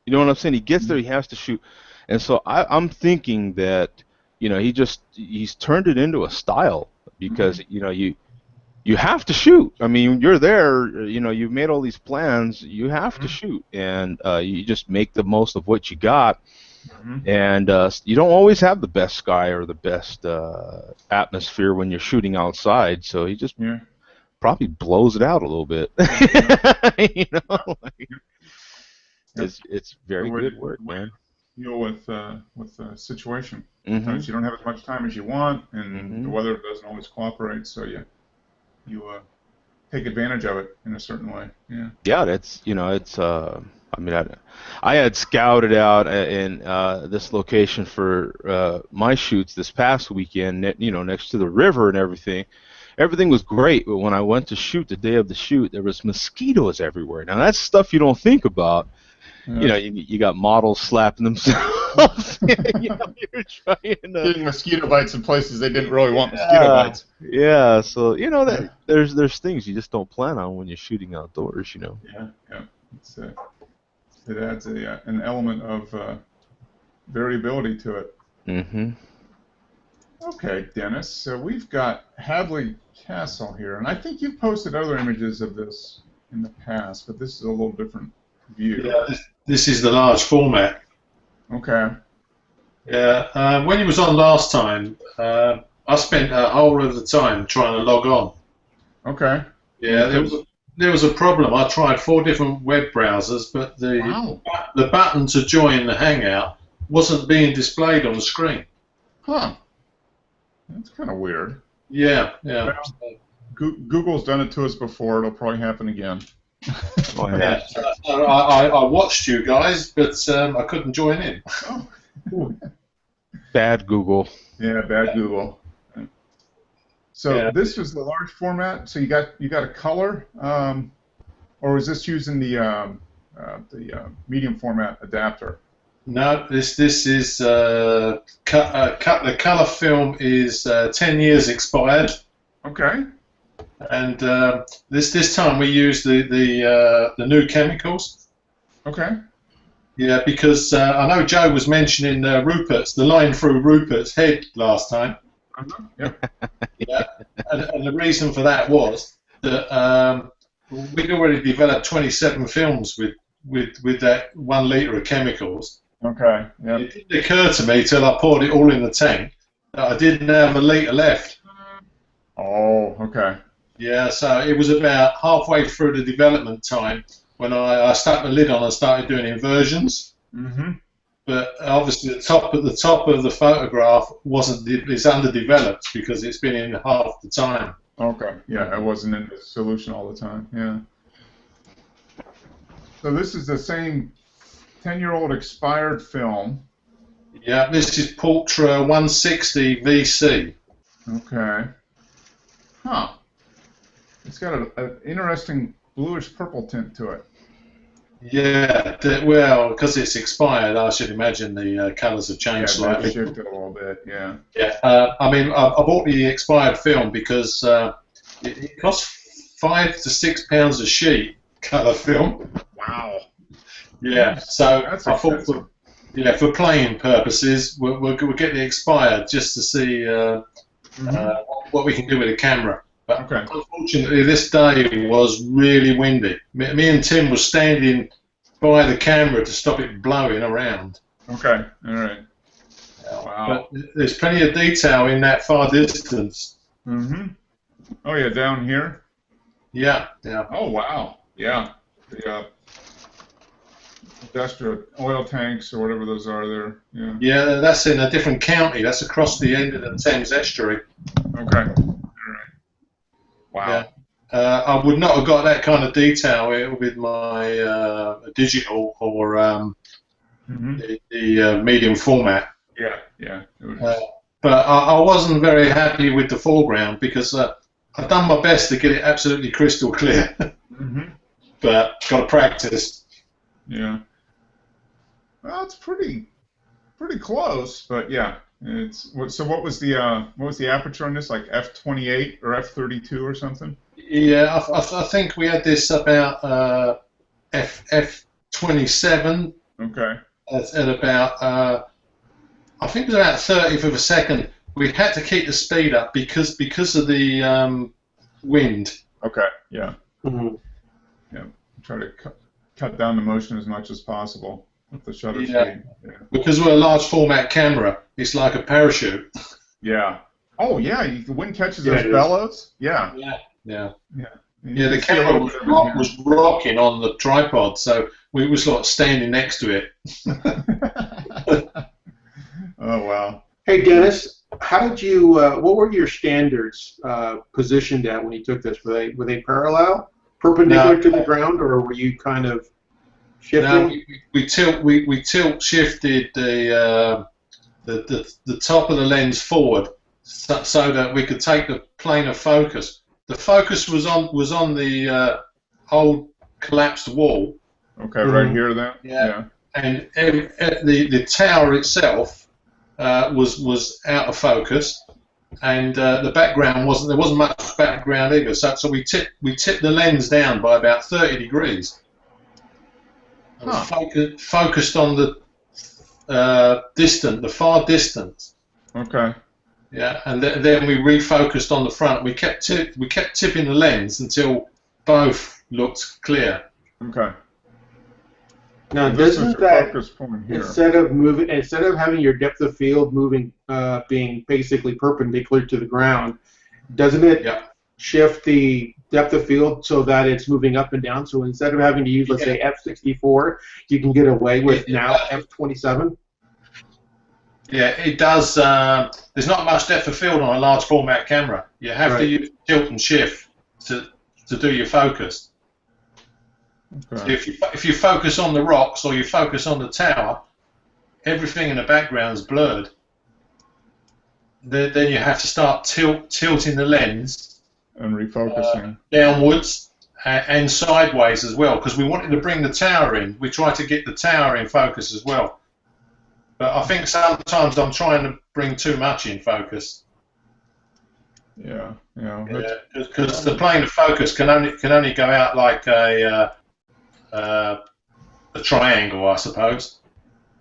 S2: You know what I'm saying? He gets there, he has to shoot, and so I'm thinking that, you know, he's turned it into a style because you know you have to shoot. I mean, you're there, you know, you've made all these plans, you have to shoot, and you just make the most of what you got. And you don't always have the best sky or the best atmosphere when you're shooting outside, so he just
S1: Yeah.
S2: probably blows it out a little bit. You know, like, it's very good work, man.
S1: Deal with the situation.
S2: Mhm.
S1: Sometimes you don't have as much time as you want, and
S2: Mhm.
S1: the weather doesn't always cooperate. So you take advantage of it in a certain way. Yeah.
S2: Yeah, that's it's. I mean, I had scouted out in this location for my shoots this past weekend. Next to the river and everything. Everything was great, but when I went to shoot the day of the shoot, there was mosquitoes everywhere. Now that's stuff you don't think about. You got models slapping themselves. You're trying to
S1: getting mosquito bites in places they didn't really want mosquito bites.
S2: Yeah, so that there's things you just don't plan on when you're shooting outdoors.
S1: Yeah. It adds an element of variability to it.
S2: Mm-hmm.
S1: Okay, Dennis. So we've got Hadley Castle here, and I think you've posted other images of this in the past, but this is a little different view.
S6: Yeah, this is the large format.
S1: Okay.
S6: Yeah, when he was on last time, I spent a whole of the time trying to log on.
S1: Okay.
S6: Yeah, there was a problem. I tried 4 different web browsers, but the button to join the Hangout wasn't being displayed on the screen.
S1: Huh. That's kind of weird.
S6: Yeah.
S1: Google's done it to us before. It'll probably happen again.
S6: Yeah. I watched you guys, but I couldn't join in.
S1: Oh.
S2: Bad Google.
S1: Yeah, bad Google. So this was the large format. So you got a color, or is this using the medium format adapter?
S6: No, this is the color film is 10 years expired.
S1: Okay.
S6: And this time we use the new chemicals.
S1: Okay.
S6: Yeah, because I know Joe was mentioning the line through Rupert's head last time.
S1: Yep.
S6: Yeah, and the reason for that was that we'd already developed 27 films with that 1 litre of chemicals.
S1: Okay. Yep.
S6: It didn't occur to me till I poured it all in the tank that I didn't have a litre left.
S1: Oh, okay.
S6: Yeah, so it was about halfway through the development time when I stuck the lid on and started doing inversions.
S1: Mm-hmm.
S6: But obviously the top of the photograph is underdeveloped because it's been in half the time.
S1: Okay. Yeah, it wasn't in the solution all the time. Yeah. So this is the same 10-year-old expired film.
S6: Yeah, this is Portra 160 VC.
S1: Okay. Huh. It's got an interesting bluish purple tint to it.
S6: Yeah, well, because it's expired, I should imagine the colours have changed slightly.
S1: Yeah, shifted a little bit, yeah.
S6: Yeah, I mean, I bought the expired film because it costs £5 to £6 a sheet, colour film.
S1: Wow.
S6: Yeah, so
S1: That's
S6: I thought, for playing purposes, we'll get the expired just to see what we can do with the camera. But unfortunately, this day was really windy. Me and Tim were standing by the camera to stop it blowing around.
S1: Okay, all right. Wow.
S6: But there's plenty of detail in that far distance.
S1: Mm-hmm. Oh, yeah, down here?
S6: Yeah.
S1: Oh, wow. Yeah. The industrial oil tanks or whatever those are there. Yeah.
S6: Yeah, that's in a different county. That's across the end of the Thames estuary.
S1: Okay. Wow.
S6: Yeah. I would not have got that kind of detail with my digital or the medium format.
S1: Yeah.
S6: But I wasn't very happy with the foreground because I've done my best to get it absolutely crystal clear. But got to practice.
S1: Yeah. Well, it's pretty close, but yeah. So what was the aperture on this, like f/28 or f/32 or something?
S6: Yeah, I think we had this about f/27.
S1: Okay.
S6: At about I think it was about 30th of a second. We had to keep the speed up because of the wind.
S1: Okay. Yeah.
S3: Mm-hmm.
S1: Yeah. Try to cut down the motion as much as possible with the shutter speed. Yeah.
S6: Because we're a large format camera, it's like a parachute.
S1: Yeah. Oh yeah, the wind catches those bellows. Yeah.
S6: Yeah,
S1: the
S6: camera was rocking on the tripod, so we were sort of standing next to it.
S1: Oh wow.
S3: Hey Dennis, how did you? What were your standards positioned at when you took this? Were they parallel, perpendicular to the ground, or were you kind of shifting?
S6: No, we tilt shifted the top of the lens forward so that we could take the plane of focus. The focus was on the old collapsed wall.
S1: Okay, right here then.
S6: Yeah. And the tower itself was out of focus, and the background wasn't. There wasn't much background either. So we tipped the lens down by about 30 degrees. Focused on the the far distance.
S1: Okay.
S6: Yeah, and then we refocused on the front. We kept tipping the lens until both looked clear.
S1: Okay.
S3: Now,
S1: This is
S3: doesn't
S1: your
S3: that
S1: focus point here.
S3: instead of having your depth of field moving, being basically perpendicular to the ground, doesn't it shift the depth of field so that it's moving up and down? So instead of having to use, let's say, f64, you can get away with now f27.
S6: Yeah, it does. There's not much depth of field on a large format camera. You have to use tilt and shift to do your focus.
S1: Okay.
S6: If you focus on the rocks or you focus on the tower, everything in the background is blurred. Then you have to start tilting the lens
S1: And refocusing.
S6: downwards and sideways as well, because we wanted to bring the tower in. We tried to get the tower in focus as well. But I think sometimes I'm trying to bring too much in focus.
S1: Yeah.
S6: Because the plane of focus can only go out like a triangle, I suppose.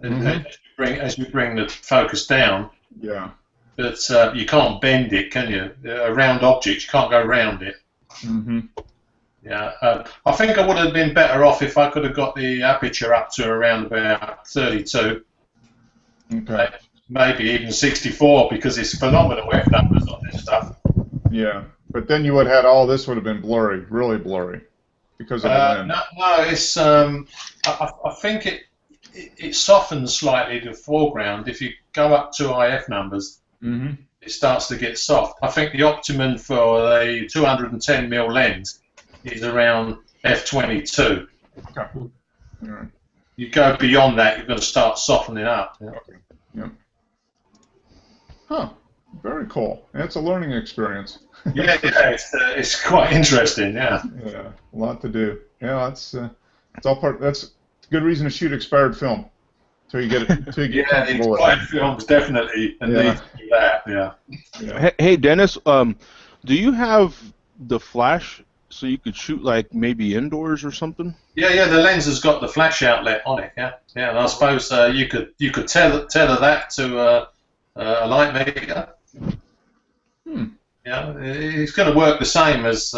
S6: As you bring the focus down.
S1: Yeah.
S6: But you can't bend it, can you? A round object, you can't go round it. Yeah. I think I would have been better off if I could have got the aperture up to around about 32.
S1: Okay.
S6: Maybe even 64, because it's phenomenal F numbers on this stuff.
S1: Yeah. But then you would have had all this would have been blurry, really blurry, because of the lens.
S6: No, it's. I think it softens slightly the foreground. If you go up to IF numbers, it starts to get soft. I think the optimum for the 210mm lens is around f22.
S1: Okay. All right.
S6: You go beyond that, you're going to start softening up. Yeah.
S1: Okay. Yep. Huh. Very cool. It's a learning experience.
S6: Yeah, it's quite interesting. Yeah.
S1: Yeah. A lot to do. Yeah, it's all part. That's a good reason to shoot expired film. Till you get it. Till you get comfortable with it.
S6: Expired films definitely need to do that. Yeah.
S2: Hey, Dennis, do you have the flash so you could shoot like maybe indoors or something?
S6: Yeah. The lens has got the flash outlet on it. Yeah. And I suppose you could tether that to a light meter. Yeah, it's going to work the same as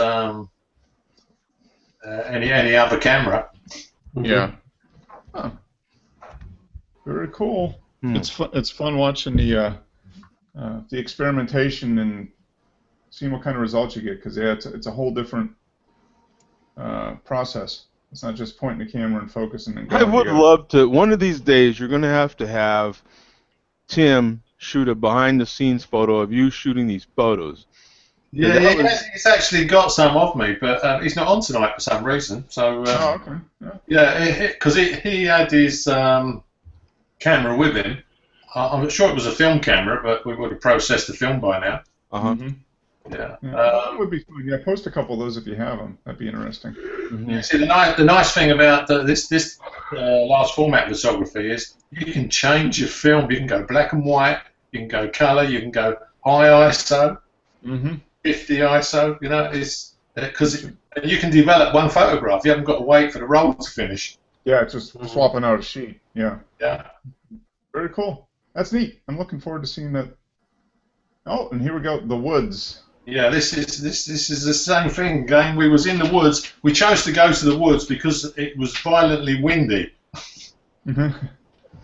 S6: any other camera.
S1: Yeah. Huh. Very cool. It's fun watching the experimentation and seeing what kind of results you get, because it's a whole different process. It's not just pointing the camera and focusing and going.
S2: I would love to. One of these days, you're going to have Tim shoot a behind-the-scenes photo of you shooting these photos.
S6: Yeah, he's actually got some of me, but he's not on tonight for some reason. So
S1: okay.
S6: Yeah, because he had his camera with him. I'm not sure it was a film camera, but we would have processed the film by now. Yeah.
S1: That would be fun. Yeah, post a couple of those if you have them. That'd be interesting.
S6: Yeah, see, the nice thing about this large format photography is you can change your film. You can go black and white. You can go color. You can go high ISO. 50 ISO. You know, it's because you can develop one photograph. You haven't got to wait for the roll to finish.
S1: Yeah, it's just swapping out a sheet. Yeah.
S6: Yeah.
S1: Very cool. That's neat. I'm looking forward to seeing that. Oh, and here we go. The woods.
S6: Yeah, this is the same thing. Again, we was in the woods. We chose to go to the woods because it was violently windy.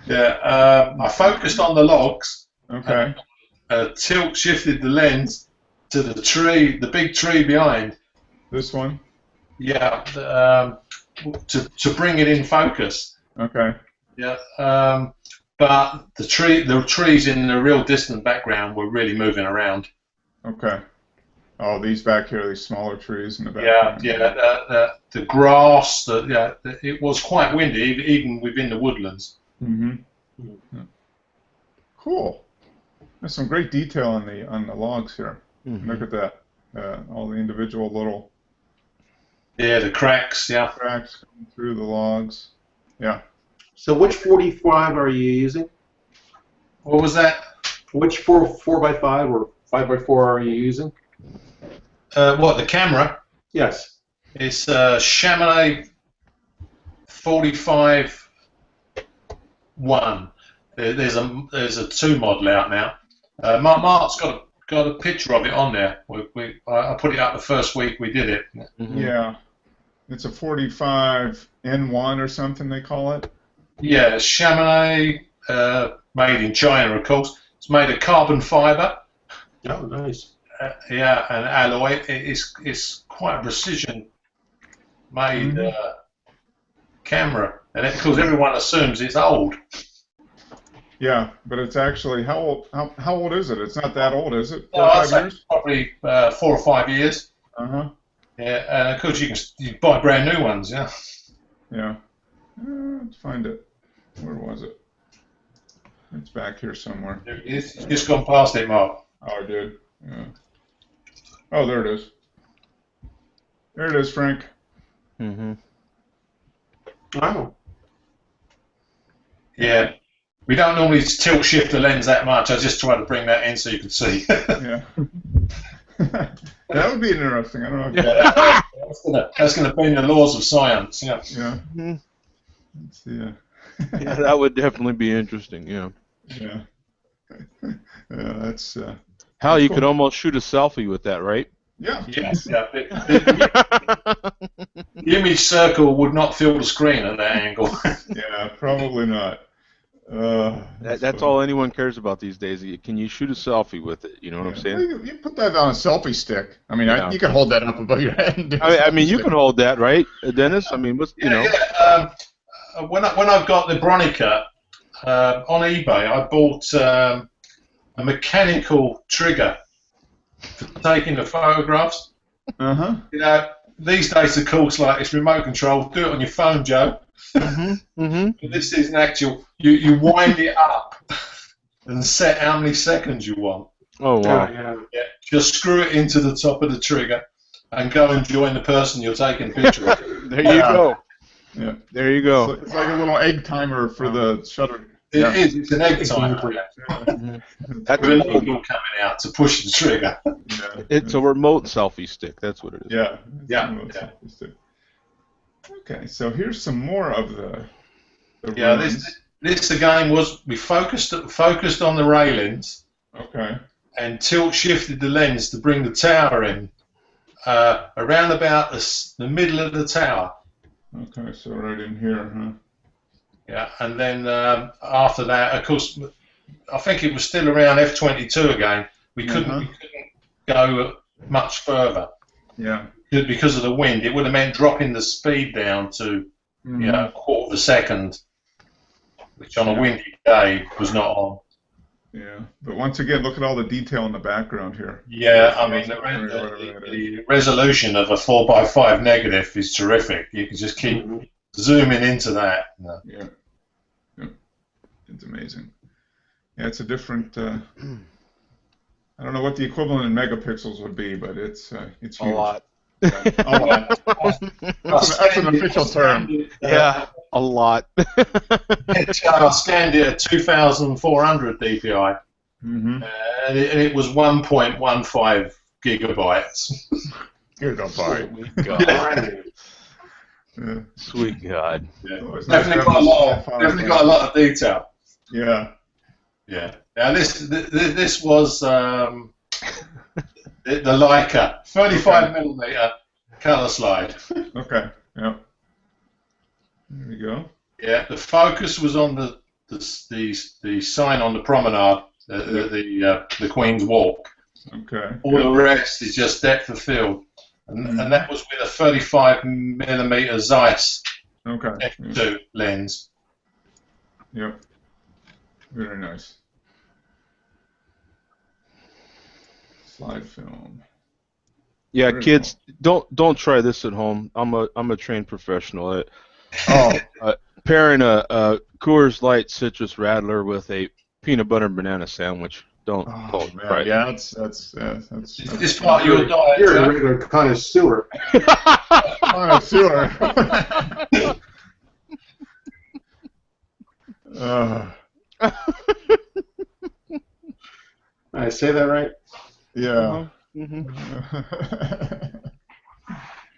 S6: Yeah, I focused on the logs.
S1: Okay.
S6: Tilt shifted the lens to the tree, the big tree behind.
S1: This one.
S6: Yeah, to bring it in focus.
S1: Okay.
S6: Yeah. but the trees in the real distant background were really moving around.
S1: Okay. Oh, these back here, these smaller trees in the background.
S6: The grass. It was quite windy, even within the woodlands.
S1: Mm-hmm. Yeah. Cool. There's some great detail on the logs here. Mm-hmm. Look at that. All the individual little.
S6: Yeah, the cracks. Yeah.
S1: Cracks coming through the logs. Yeah.
S3: So which 45 are you using?
S6: What was that?
S3: Which 4x5 or 5x4 are you using?
S6: What, the camera?
S3: Yes.
S6: It's Chamonix 45-1. There's a 2 model out now. Mark's got a picture of it on there. I put it up the first week we did it.
S1: Mm-hmm. Yeah. It's a 45N1 or something they call it.
S6: Yeah, Chamonix, made in China, of course. It's made of carbon fiber.
S3: Oh, nice.
S6: Yeah, and alloy. It's quite a precision made camera, and because everyone assumes it's old.
S1: Yeah, but it's actually how old? How old is it? It's not that old, is it? 4
S6: No,
S1: or
S6: I'd
S1: 5
S6: say
S1: years?
S6: probably 4 or 5 years. Yeah, and of course you can buy brand new ones. Yeah.
S1: Yeah. Let's find it. Where was it? It's back here somewhere.
S6: It's just gone past it, Mark.
S1: Oh, it did. Yeah. Oh, there it is. There it is, Frank.
S2: Mm-hmm.
S3: Wow.
S6: Yeah. We don't normally tilt shift the lens that much. I just tried to bring that in so you could see.
S1: Yeah. That would be interesting. I don't know.
S6: That's going to bend the laws of science. Yeah.
S1: Yeah.
S2: Mm-hmm.
S1: Let's see.
S2: Yeah, that would definitely be interesting. Yeah.
S1: Yeah. Yeah, that's.
S2: Hal, you
S1: cool.
S2: could almost shoot a selfie with that, right?
S1: Yeah.
S6: Yes. Yeah. The image circle would not fill the screen at that angle.
S1: Yeah, probably not.
S2: That's all anyone cares about these days. Can you shoot a selfie with it? You know what I'm saying?
S1: You put that on a selfie stick. I mean, you can hold that up above your head. And do
S2: I mean, you can hold that, right, Dennis? I mean, you know.
S6: Yeah. When I've got the Bronica on eBay, I bought a mechanical trigger for taking the photographs.
S1: Uh-huh.
S6: You know, these days, of course, like it's remote control. Do it on your phone, Joe.
S2: Mm-hmm. Mm-hmm.
S6: This is an actual. You wind it up and set how many seconds you want.
S2: Oh wow!
S6: Yeah. Just screw it into the top of the trigger and go and join the person you're taking a picture of.
S2: There you go.
S1: Yeah.
S2: There you go.
S1: It's like a little egg timer for the shutter.
S6: It is. It's an egg timer.
S2: That's
S6: with a needle coming out to push the trigger.
S1: Yeah.
S2: It's a remote selfie stick. That's what it is.
S1: Yeah.
S6: Yeah.
S1: Okay, so here's some more of the
S6: This again was we focused on the railings.
S1: Okay.
S6: And tilt shifted the lens to bring the tower in around about the middle of the tower.
S1: Okay, so right in here, huh?
S6: Yeah, and then after that, of course, I think it was still around F22 again. We couldn't go much further.
S1: Yeah.
S6: Because of the wind, it would have meant dropping the speed down to a quarter of a second, which on a windy day was not on.
S1: Yeah, but once again, look at all the detail in the background here.
S6: Yeah, I mean, the resolution of a 4x5 negative is terrific. You can just keep zooming into that.
S1: Yeah. It's amazing. Yeah, it's a different. I don't know what the equivalent in megapixels would be, but it's huge.
S2: A lot.
S1: Yeah, a lot. That's an official term.
S2: Yeah, a lot.
S6: I scanned it at 2,400 DPI, and it was 1.15 gigabytes.
S1: Gigabyte.
S2: God.
S1: Yeah.
S2: Sweet God.
S6: Yeah. Definitely got a lot of detail.
S1: Yeah.
S6: Yeah. Now this was the Leica 35mm color slide.
S1: Okay. Yeah. There we go.
S6: Yeah. The focus was on the sign on the promenade, the Queen's Walk.
S1: Okay.
S6: All the rest is just depth of field, and that was with a 35mm Zeiss
S1: f2
S6: lens.
S1: Yep. Very nice. Slide film.
S2: Yeah,
S1: Very
S2: kids, don't try this at home. I'm a trained professional.
S1: Oh,
S2: Pairing a Coors Light citrus rattler with a peanut butter and banana sandwich. Don't
S1: man,
S2: try it.
S1: yeah, that's
S6: It's part of your diet.
S3: You're a
S6: Jack.
S3: regular connoisseur.
S1: connoisseur.
S3: I say that right?
S1: Yeah.
S2: Mm-hmm.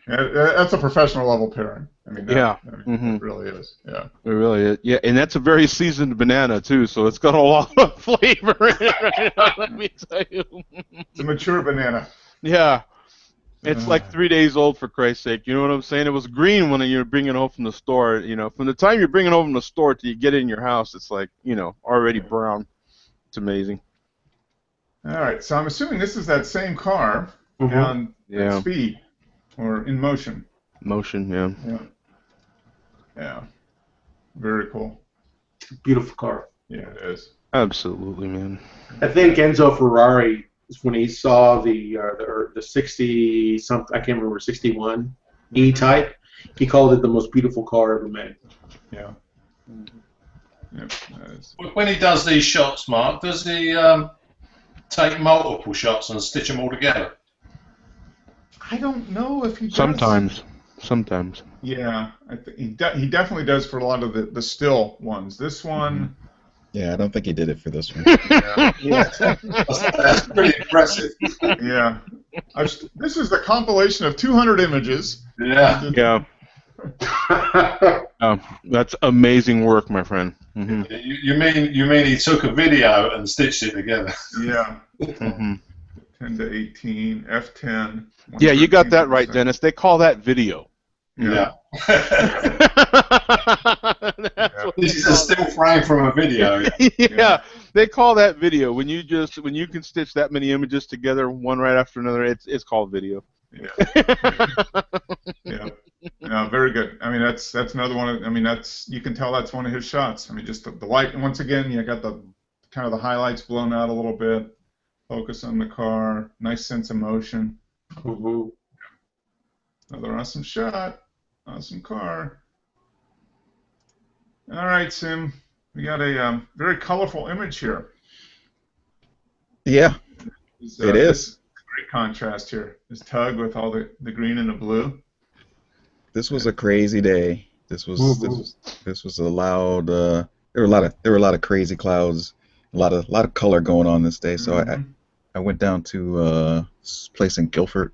S1: That's a professional level pairing. I mean,
S2: Mm-hmm.
S1: it really is. Yeah.
S2: It really is. Yeah, and that's a very seasoned banana too, so it's got a lot of flavor in it right now, let me tell you.
S1: It's a mature banana.
S2: Yeah. It's like 3 days old, for Christ's sake. You know what I'm saying? It was green when you were bringing it home from the store. You know, from the time you're bringing it home from the store till you get it in your house, it's like, already brown. It's amazing.
S1: All right, so I'm assuming this is that same car on speed or in motion.
S2: Motion, yeah.
S1: Yeah. Very cool.
S3: Beautiful car.
S1: Yeah, it is.
S2: Absolutely, man.
S3: I think Enzo Ferrari, when he saw the 60 something, I can't remember, 61 E-Type, he called it the most beautiful car ever made.
S1: Yeah. Yep, that is.
S6: When he does these shots, Mark, does he take multiple shots and stitch them all together?
S1: I don't know if he does.
S2: Sometimes.
S1: Yeah, he definitely does for a lot of the still ones. This one.
S5: Yeah, I don't think he did it for this one.
S6: That's pretty impressive.
S1: Yeah. This is the compilation of 200 images.
S6: Yeah.
S2: Yeah. That's amazing work, my friend. Mm-hmm.
S6: You mean he took a video and stitched it together?
S1: Yeah.
S2: Mm-hmm.
S1: 10 to 18, F10.
S2: Yeah, you got that right, Dennis. They call that video.
S1: Yeah.
S6: This is a still frame from a video.
S2: Yeah, they call that video when you can stitch that many images together, one right after another. It's called video.
S1: Yeah. Yeah, very good. I mean, that's another one. I mean, you can tell that's one of his shots. I mean, just the light. And once again, you got the kind of the highlights blown out a little bit. Focus on the car. Nice sense of motion.
S3: Mm-hmm.
S1: Another awesome shot. Awesome car. All right, Sim. We got a very colorful image here.
S5: Yeah, it is.
S1: Great contrast here. This tug with all the green and the blue.
S5: This was a crazy day. This was a loud. There were a lot of crazy clouds, a lot of color going on this day. So I went down to a place in Guilford.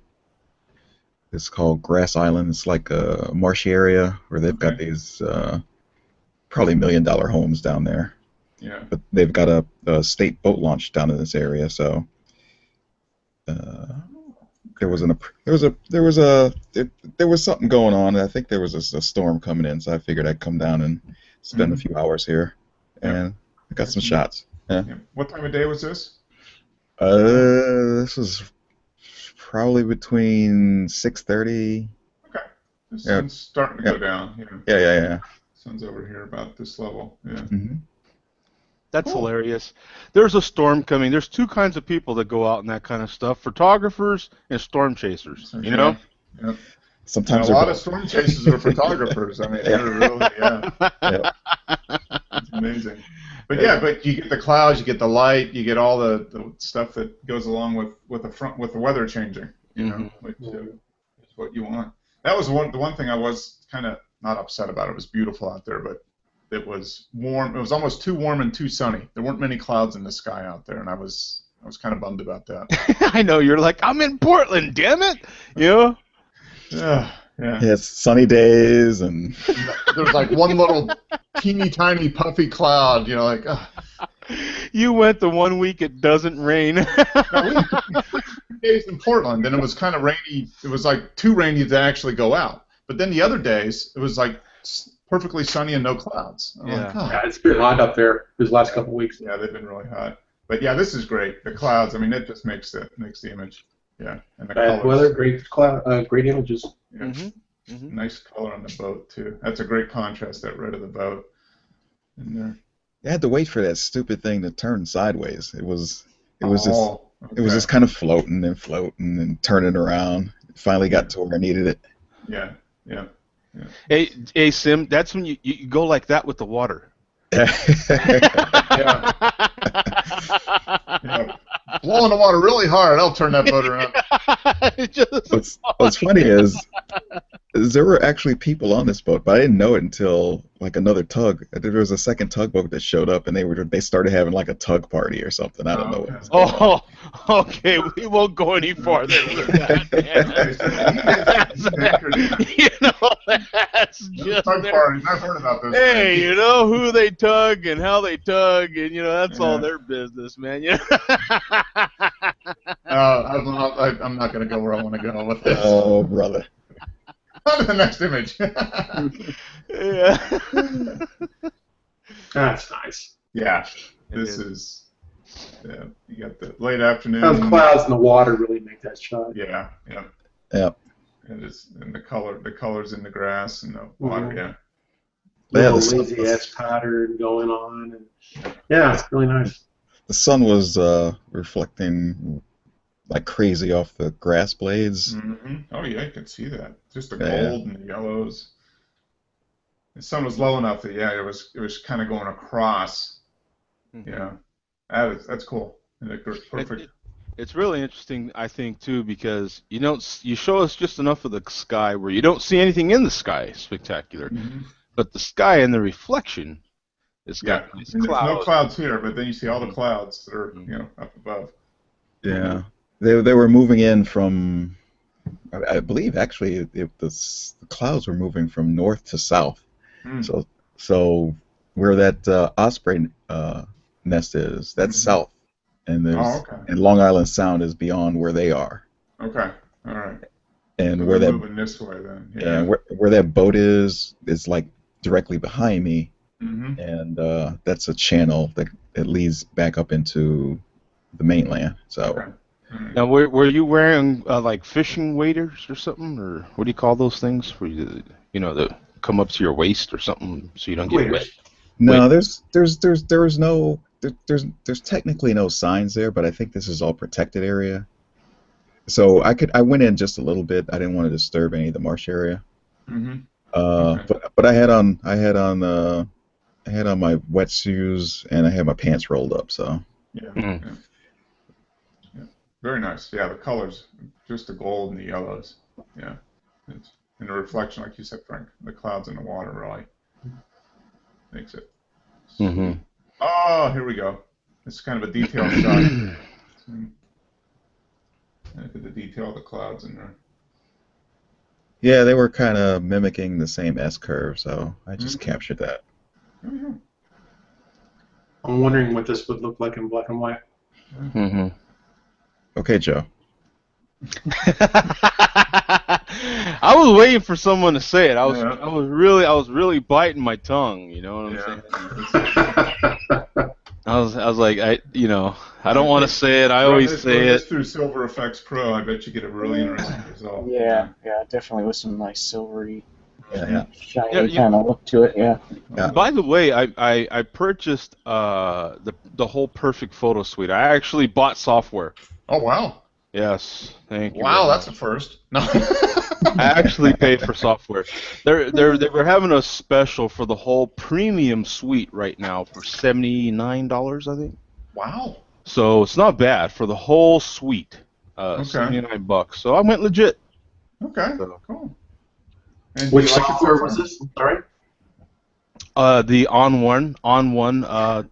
S5: It's called Grass Island. It's like a marshy area where they've got these probably $1 million homes down there.
S1: Yeah.
S5: But they've got a state boat launch down in this area, so there was something going on. I think there was a storm coming in, so I figured I'd come down and spend a few hours here, and I got some shots. Yeah.
S1: What time of day was this?
S5: This was probably between 6:30.
S1: Okay. The sun's starting to go down.
S5: Yeah.
S1: Sun's over here about this level. Yeah.
S5: Mm-hmm.
S2: That's hilarious. There's a storm coming. There's two kinds of people that go out and that kind of stuff: photographers and storm chasers. You know.
S1: Yeah.
S5: Sometimes
S1: a lot of storm chasers are photographers. I mean, they're really It's amazing. But but you get the clouds, you get the light, you get all the stuff that goes along with the weather changing. You know, which is what you want. That was the one thing I was kind of not upset about. It was beautiful out there, but it was warm. It was almost too warm and too sunny. There weren't many clouds in the sky out there, and I was kind of bummed about that.
S2: I know, you're like, I'm in Portland, damn it, you know.
S1: Yeah.
S5: It's sunny days, and
S1: there's like one little teeny tiny puffy cloud, you know, like.
S2: You went the 1 week it doesn't rain.
S1: 2 days in Portland, and it was kind of rainy. It was like too rainy to actually go out. But then the other days, it was like perfectly sunny and no clouds.
S3: It's been hot up there these last couple of weeks.
S1: Yeah, they've been really hot. But yeah, this is great. The clouds, I mean, it just makes the image. Yeah, and the
S3: bad
S1: colors.
S3: weather, great images.
S1: Yeah. Nice color on the boat too. That's a great contrast. That red of the boat in there.
S5: You had to wait for that stupid thing to turn sideways. It was
S1: Okay.
S5: just kind of floating and turning around. It finally got to where I needed it.
S1: Yeah.
S2: Hey, Sim, that's when you go like that with the water.
S1: Yeah. Blowing the water really hard, I'll turn that boat around.
S5: What's funny is there were actually people on this boat, but I didn't know it until like another tug. There was a second tugboat that showed up, and they started having like a tug party or something. I don't know.
S1: Okay.
S2: Oh, okay. We won't go any farther with that. That's just
S1: tug parties. I've heard about those.
S2: Hey, you know who they tug and how they tug, and that's all their business, man.
S1: I'm not going to go where I want to go with this.
S5: Oh, brother.
S1: On to the next image.
S2: Yeah.
S3: That's nice.
S1: Yeah. This is. Yeah. You got the late afternoon.
S3: Those clouds in the water really make that shot.
S1: Yeah.
S5: Yep.
S1: And the colors in the grass and the water.
S3: Mm-hmm.
S1: Yeah.
S3: Little lazy ass pattern going on, and yeah, it's really nice.
S5: The sun was reflecting like crazy off the grass blades.
S1: Mm-hmm. Oh yeah, you can see that. Just the gold and the yellows. The sun was low enough that it was kind of going across.
S2: Mm-hmm.
S1: Yeah, that's cool. And it goes perfect.
S2: It's really interesting, I think, too, because you show us just enough of the sky where you don't see anything in the sky spectacular, but the sky and the reflection, it's got these clouds.
S1: There's no clouds here, but then you see all the clouds that are up above.
S5: Yeah. They were moving in from, I believe actually the clouds were moving from north to south. So where that osprey nest is, that's south, and and Long Island Sound is beyond where they are.
S1: Okay, all right.
S5: And
S1: so
S5: where that
S1: moving this way then.
S5: Yeah, where that boat is like directly behind me, and that's a channel that leads back up into the mainland. So.
S1: Okay.
S2: Now, were you wearing like fishing waders or something, or what do you call those things? Where that come up to your waist or something, so you don't get wet.
S5: No, there's technically no signs there, but I think this is all protected area. So I went in just a little bit. I didn't want to disturb any of the marsh area. But I had on my wet shoes and I had my pants rolled up. So.
S1: Yeah. Very nice. Yeah, the colors, just the gold and the yellows. Yeah. And the reflection, like you said, Frank, the clouds in the water really makes it. Oh, here we go. It's kind of a detailed shot. Look at the detail of the clouds in there.
S5: Yeah, they were kind of mimicking the same S-curve, so I just captured that.
S3: I'm wondering what this would look like in black and white.
S5: Okay, Joe.
S2: I was waiting for someone to say it. I was really biting my tongue. You know what I'm saying? I was like, I don't want to say it. I always say it.
S1: Through Silver Effects Pro, I bet you get a really interesting result.
S4: Yeah, definitely with some nice silvery, shiny
S2: Yeah,
S4: kind of look to it. Yeah.
S2: By the way, I purchased the whole Perfect Photo Suite. I actually bought software.
S1: Oh wow!
S2: Yes, thank you.
S1: Wow, that's a first. No.
S2: I actually paid for software. They were having a special for the whole premium suite right now for $79, I think.
S1: Wow.
S2: So it's not bad for the whole suite. $79. So I went legit.
S1: Okay. Cool. And
S3: which software was this? Sorry.
S2: The On1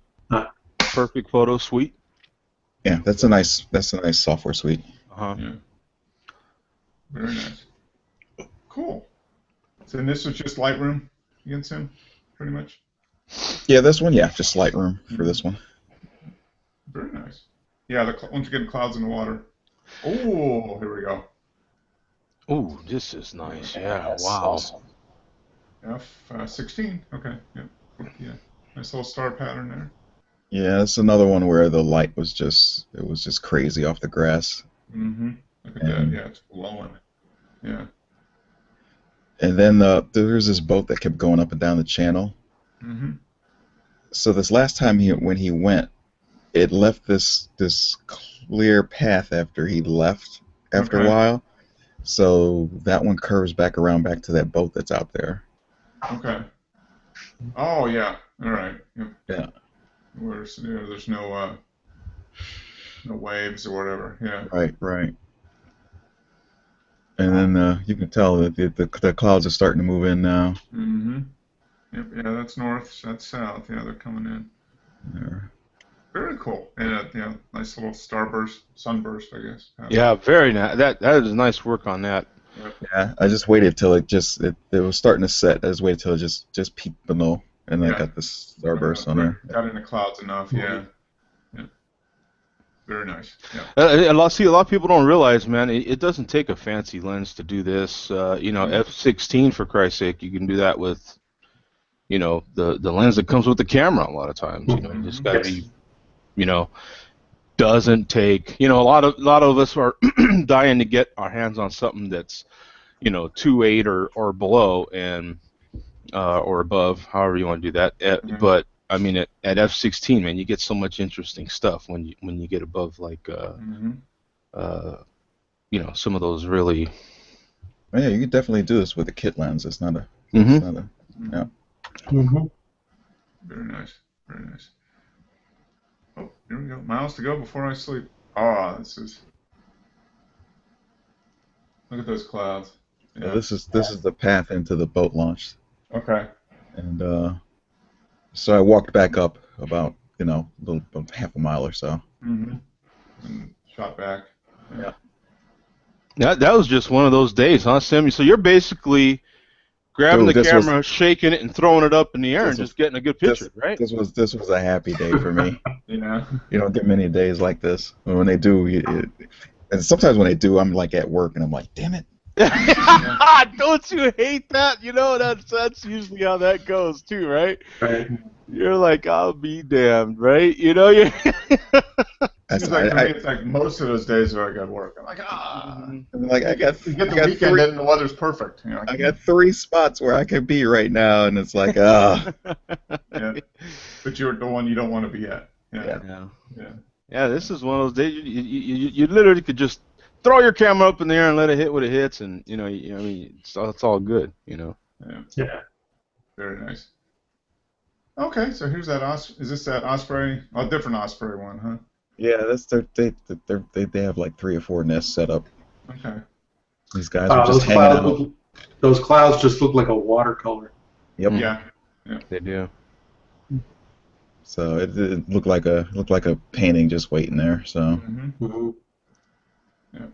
S2: Perfect Photo Suite.
S5: Yeah, that's a nice software suite.
S1: Yeah. Very nice. Cool. So this was just Lightroom against him, pretty much?
S5: Yeah, this one, just Lightroom for this one.
S1: Very nice. Yeah, once again, clouds in the water. Oh, here we go.
S2: Oh, this is nice. Yeah,
S4: That's
S2: wow.
S4: awesome.
S1: F16. Okay. Yeah. Nice little star pattern there.
S5: Yeah, it's another one where the light was just crazy off the grass.
S1: Look at that. Yeah, it's glowing. Yeah.
S5: And then there was this boat that kept going up and down the channel. so this last time when he went, it left this clear path after he left after a while. So that one curves back around back to that boat that's out there.
S1: Okay. Oh yeah. All right. Yep.
S5: Yeah.
S1: Where's there's no waves or whatever. Yeah.
S5: Right. And then you can tell that the clouds are starting to move in now.
S1: Mm-hmm. Yep. Yeah, that's north. That's south. Yeah, they're coming in.
S5: There.
S1: Very cool. And yeah, nice little sunburst, I guess.
S2: Yeah, very nice. That is nice work on that.
S1: Yep.
S5: Yeah, I just waited till it was starting to set. I just waited till it just peaked below, and I got this starburst on there.
S1: Got in the clouds enough. Yeah. Very nice. Yeah.
S2: A lot of people don't realize, man, it doesn't take a fancy lens to do this. F16 for Christ's sake, you can do that with, the lens that comes with the camera. A lot of times, you just got to be, doesn't take. A lot of us are dying to get our hands on something that's, 2.8 or below and or above, however you want to do that. But I mean, at F16, man, you get so much interesting stuff when you get above like some of those really.
S5: Oh, yeah, you could definitely do this with a kit lens. It's not a. It's not a. Yeah.
S1: Mm-hmm. Very nice. Very nice. Oh, here we go. Miles to go before I sleep. Oh, this is. Look at those clouds.
S5: Yeah, this is the path into the boat launch.
S1: Okay.
S5: And so I walked back up about half a mile or so.
S1: Mm-hmm. And shot back.
S5: Yeah.
S2: That was just one of those days, huh, Sam? So you're basically grabbing the camera, shaking it, and throwing it up in the air, and just getting a good picture, right?
S5: This was a happy day for me.
S1: Yeah.
S5: You don't get many days like this. When they do, and sometimes when they do, I'm like at work, and I'm like, damn it.
S2: Don't you hate that? That's usually how that goes too, right?
S3: Right.
S2: You're like, I'll be damned, right?
S1: It's like most of those days where I got work. I'm like,
S5: I got
S1: you get the weekend in and the weather's perfect.
S5: I got 3 spots where I could be right now, and it's like, Yeah.
S1: But you're the one you don't want to be at.
S2: Yeah. This is one of those days you literally could just throw your camera up in the air and let it hit what it hits, and it's all good.
S1: Yeah. Very nice. Okay, so here's that is this that Osprey? Oh, different Osprey one, huh?
S5: Yeah, that's they have like 3 or 4 nests set up.
S1: Okay.
S5: These guys are just hanging out.
S3: Those clouds just look like a watercolor.
S5: Yep.
S1: Yeah.
S2: They do.
S5: So it looked like a painting just waiting there. So.
S3: Mm-hmm.
S1: Yeah.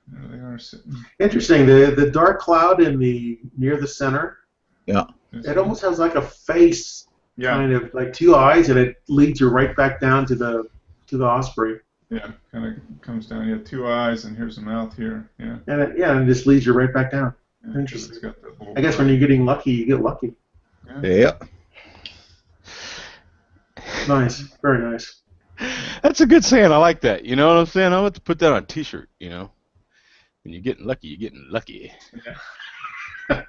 S1: There they are sitting.
S3: Interesting. The dark cloud near the center.
S5: Yeah.
S3: It almost has like a face.
S1: Yeah.
S3: Kind of like 2 eyes, and it leads you right back down to the Osprey.
S1: Yeah, kind of comes down. You have 2 eyes, and here's the mouth here. Yeah.
S3: And it just leads you right back down.
S1: Yeah,
S3: interesting.
S1: Got that
S3: I guess when you're getting lucky, you get lucky.
S5: Yeah.
S3: Nice. Very nice.
S2: That's a good saying. I like that. You know what I'm saying? I'm going to put that on a T-shirt. When you're getting lucky, you're getting lucky.
S3: Yeah.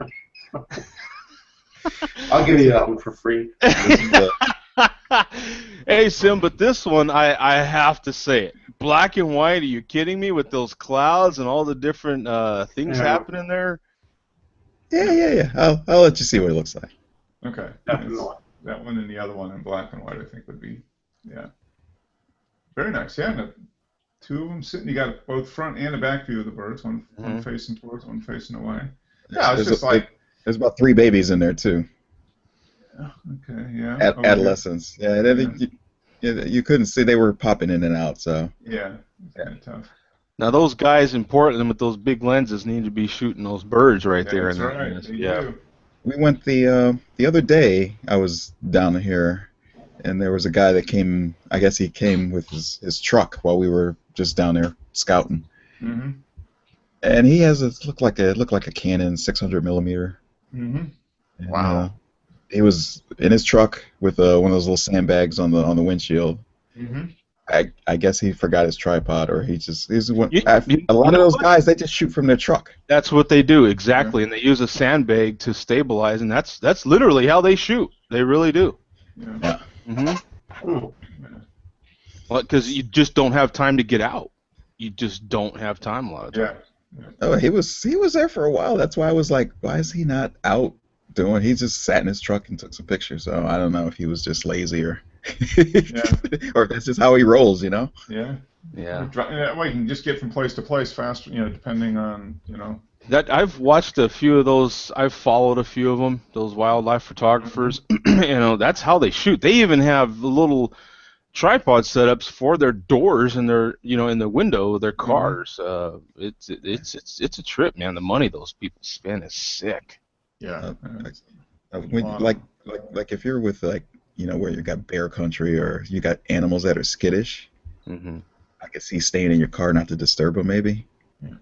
S3: I'll give you that one for free.
S2: Hey, Sim, but this one, I have to say it. Black and white, are you kidding me? With those clouds and all the different things happening there?
S5: Yeah. I'll let you see what it looks like.
S1: Okay. That one and the other one in black and white, I think, would be, very nice. Yeah, and 2 of them sitting. You got both front and the back view of the birds, one facing towards, one facing away. Yeah, it's just like...
S5: There's about 3 babies in there too.
S1: Okay, yeah.
S5: Adolescents. Yeah, you couldn't see they were popping in and out. So.
S1: Yeah, it's kind of tough.
S2: Now those guys in Portland with those big lenses need to be shooting those birds right there.
S1: That's right.
S2: Yeah.
S5: We went the other day. I was down here, and there was a guy that came. I guess he came with his truck while we were just down there scouting.
S1: Mm-hmm.
S5: And he has looked like a Canon 600 millimeter.
S1: Mm-hmm.
S5: And,
S2: wow.
S5: He was in his truck with one of those little sandbags on the windshield.
S1: Mm-hmm.
S5: I guess he forgot his tripod, or a lot of those guys, they just shoot from their truck.
S2: That's what they do exactly, and they use a sandbag to stabilize, and that's literally how they shoot. They really do.
S1: Yeah.
S2: Well, because you just don't have time to get out. You just don't have time a lot of time.
S5: Oh, he was there for a while. That's why I was like, why is he not out doing? He just sat in his truck and took some pictures. So I don't know if he was just lazy or or if that's just how he rolls, you know?
S1: Yeah.
S2: Yeah.
S1: Well, you can just get from place to place faster, depending on,
S2: That I've watched a few of those. I've followed a few of them. Those wildlife photographers. That's how they shoot. They even have little tripod setups for their doors and their in the window of their cars. It's a trip, man. The money those people spend is sick.
S1: Yeah.
S5: Like if you're with where you got bear country or you got animals that are skittish, I could see staying in your car not to disturb them, maybe.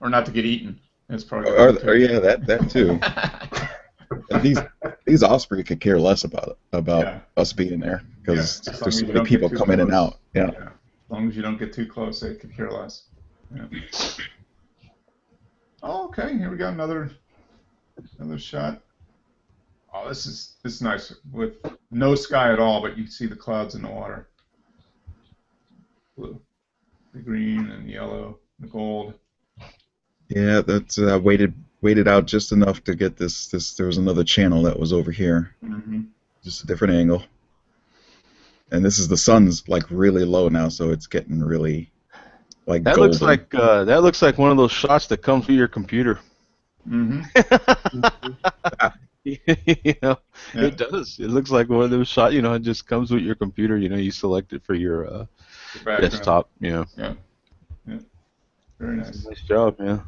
S1: Or not to get eaten. That's probably.
S5: Or yeah, that too. These osprey could care less about us being there because there's so many people come in and out. Yeah.
S1: As long as you don't get too close, they could care less. Yeah. Oh, okay. Here we go. Another shot. Oh, this is nice with no sky at all, but you see the clouds in the water. Blue, the green and yellow, the gold.
S5: Yeah, that's waited out just enough to get this. There was another channel that was over here, just a different angle. And this is the sun's like really low now, so it's getting really like
S2: that
S5: golden.
S2: looks like one of those shots that comes with your computer. It does. It looks like one of those shots. It just comes with your computer. You select it for your desktop. Yeah.
S1: Very nice.
S2: Nice job, yeah.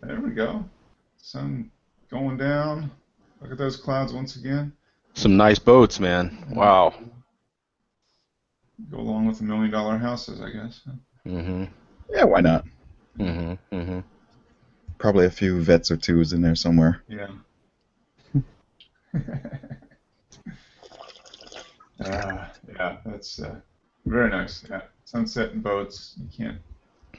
S1: There we go. Sun going down. Look at those clouds once again.
S2: Some nice boats, man. Wow.
S1: Go along with $1 million houses, I guess.
S5: Yeah, why not? Probably a few vets or twos in there somewhere.
S1: Yeah. Yeah, that's very nice. Yeah, sunset and boats. You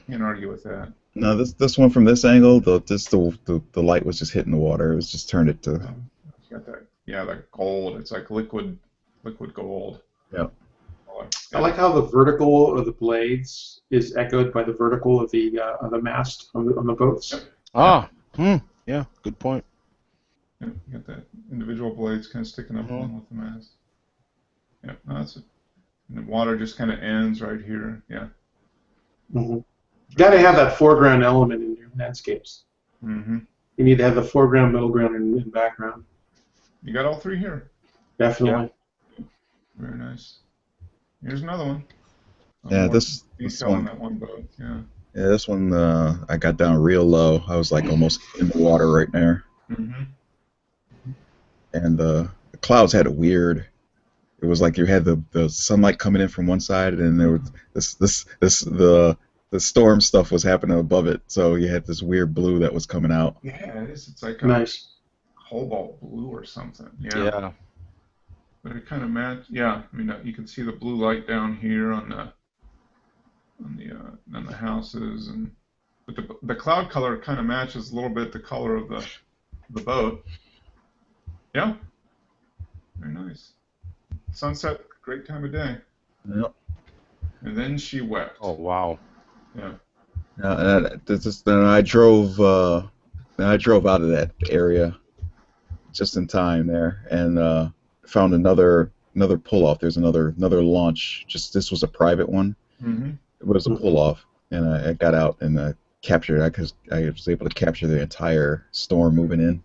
S1: can't argue with that.
S5: No, this one from this angle, the light was just hitting the water. It was just turned it to.
S1: It's got that gold. It's like liquid gold.
S5: Yeah.
S3: I like how the vertical of the blades is echoed by the vertical of the mast on the boats.
S2: Yeah, good point.
S1: Yeah, you got that individual blades kind of sticking up along with the mast. Yeah, no, that's it. And the water just kind of ends right here. Yeah.
S3: You got to have that foreground element in your landscapes. You need to have the foreground, middle ground, and background.
S1: You got all three here.
S3: Definitely.
S1: Yeah. Very nice. Here's another one.
S5: Yeah, this one.
S1: On that one boat. Yeah.
S5: Yeah, this one I got down real low. I was like almost in the water right there. And the clouds had a weird. It was like you had the sunlight coming in from one side, and there was the storm stuff was happening above it. So you had this weird blue that was coming out.
S1: Yeah, it is. It's like
S3: nice
S1: cobalt blue or something. Yeah. But it kind of matched. Yeah, I mean you can see the blue light down here on the houses, but the cloud color kind of matches a little bit the color of the boat. Yeah. Very nice. Sunset, great time of day.
S5: Yep.
S1: And then she wept.
S2: Oh wow.
S1: Yeah.
S5: Then I drove out of that area just in time there, and found another pull-off. There's another launch. This was a private one. It was a pull-off, and I got out and captured it because I was able to capture the entire storm moving in.